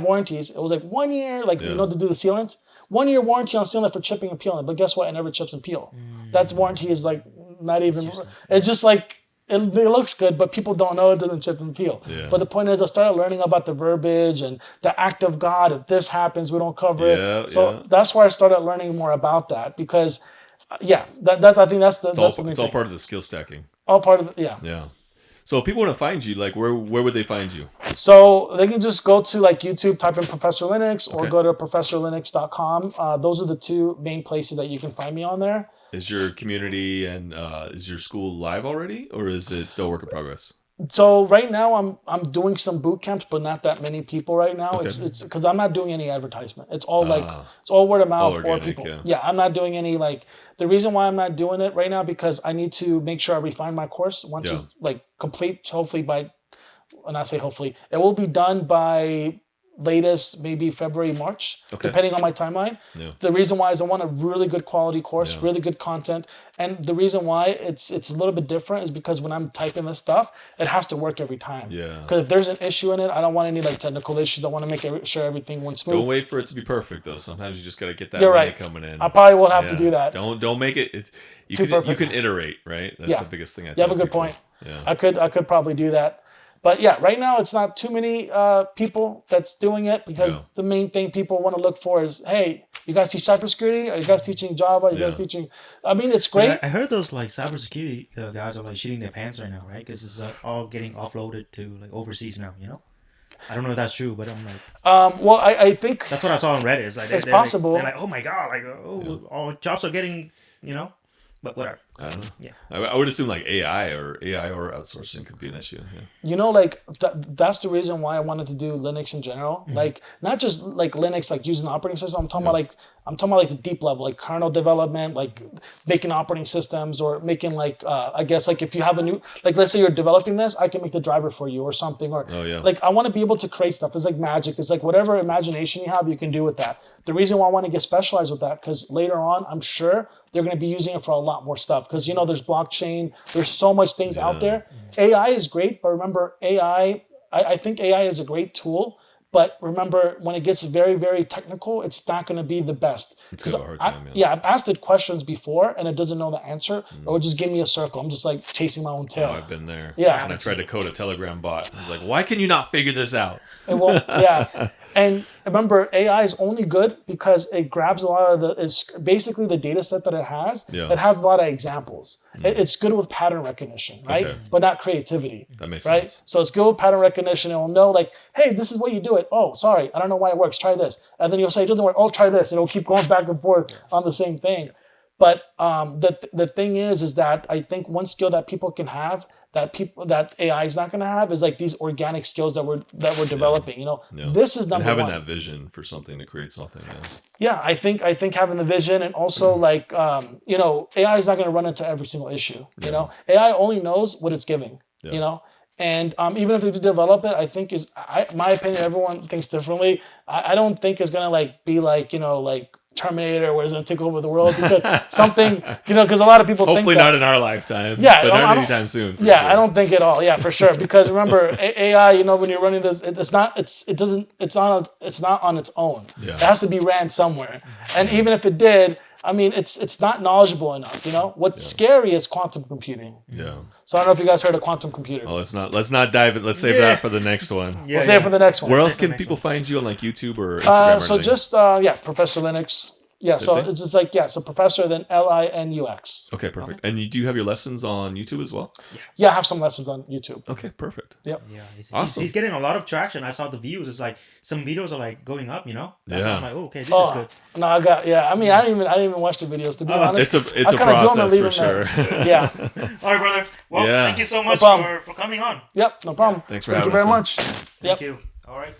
warranties. It was like 1 year, to do the sealants. 1 year warranty on sealant for chipping and peeling, but guess what? It never chips and peel. That warranty is like not even. It's just like it looks good, but people don't know it doesn't chip and peel. Yeah. But the point is, I started learning about the verbiage and the act of God. If this happens, we don't cover it. So that's where I started learning more about that because, that's I think that's the. It's all part of the skill stacking. All part of Yeah. So if people want to find you, like where would they find you? So they can just go to like YouTube, type in Professor Linux, or go to professorlinux.com. Those are the two main places that you can find me on there. Is your community and is your school live already, or is it still work in progress? So right now I'm doing some boot camps, but not that many people right now. Okay. It's because I'm not doing any advertisement. It's all it's all word of mouth or people. Yeah, I'm not doing any the reason why I'm not doing it right now because I need to make sure I refine my course once it's complete. Hopefully it will be done by latest maybe February, March, depending on my timeline. Yeah. The reason why is I want a really good quality course, really good content. And the reason why it's a little bit different is because when I'm typing this stuff, it has to work every time. Yeah. Because if there's an issue in it, I don't want any technical issues. I want to make sure everything went smooth. Don't wait for it to be perfect though. Sometimes you just got to get that money coming in. I probably will have to do that. Don't make it. You can iterate, right? That's the biggest thing. You have a good point. Yeah. I could probably do that. But right now it's not too many people that's doing it because the main thing people want to look for is, hey, you guys teach cybersecurity? Are you guys teaching Java? Are you guys teaching? I mean, it's great. I heard those cybersecurity guys are shitting their pants right now, right? Because it's all getting offloaded to overseas now. I don't know if that's true, but I'm like. Well, I think that's what I saw on Reddit. It's possible. They're like, oh my god, all jobs are getting, but whatever. I don't know. Yeah. I would assume like AI or outsourcing could be an issue. Yeah. You know, like that's the reason why I wanted to do Linux in general. Like not just like Linux, like using the operating system. I'm talking about like the deep level, like kernel development, like making operating systems or making like I guess like if you have a new, like let's say you're developing this, I can make the driver for you or something. Or like I want to be able to create stuff. It's like magic. It's like whatever imagination you have, you can do with that. The reason why I want to get specialized with that, because later on, I'm sure they're going to be using it for a lot more stuff. Because there's blockchain, there's so much things out there. AI is great, but remember AI. I think AI is a great tool. But remember, when it gets very, very technical, it's not going to be the best. It's got a hard time. I've asked it questions before, and it doesn't know the answer. It would just give me a circle. I'm just like chasing my own tail. Oh, I've been there. Yeah. And I tried to code a Telegram bot. I was like, why can you not figure this out? Yeah. And remember, AI is only good because it grabs a lot of it's basically the data set that it has. Yeah. It has a lot of examples. It's good with pattern recognition, right? Okay. But not creativity. That makes right? sense. So it's good with pattern recognition. It will know like, hey, this is what you do it. Oh, sorry, I don't know why it works. Try this. And then you'll say it doesn't work. Oh, try this. And it'll keep going back and forth on the same thing. But the thing is that I think one skill that people can have that AI is not going to have is like these organic skills that we're developing. This is number having one. that vision for something to create something. Yeah, I think having the vision and also like AI is not going to run into every single issue. AI only knows what it's giving. And even if they do develop it, I think my opinion. Everyone thinks differently. I don't think it's gonna like be like like Terminator, where it's gonna take over the world because something because a lot of people hopefully think not in our lifetime. Yeah, but not anytime soon. Yeah, sure. I don't think at all. Yeah, for sure. Because remember, AI. When you're running this, it's not on its own. Yeah. It has to be ran somewhere. And even if it did, I mean, it's not knowledgeable enough. What's scary is quantum computing. Yeah. So I don't know if you guys heard of quantum computing. Oh, let's not dive in. Let's save that for the next one. We'll save it for the next one. Where else can people find you on like YouTube or Instagram? So just Professor Linux. Yeah, so it's just like so Professor then Linux. Okay, perfect. And do you have your lessons on YouTube as well? Yeah, I have some lessons on YouTube. Okay, perfect. Yep. Yeah, awesome. He's getting a lot of traction. I saw the views. It's like some videos are like going up. That's why I'm like, okay, this is good. No, I mean, I didn't even watch the videos to be honest. It's a process for sure. Yeah. All right, brother. Well, thank you so much for coming on. Yep, no problem. Thanks for having us. Thank you very much. Thank you. All right.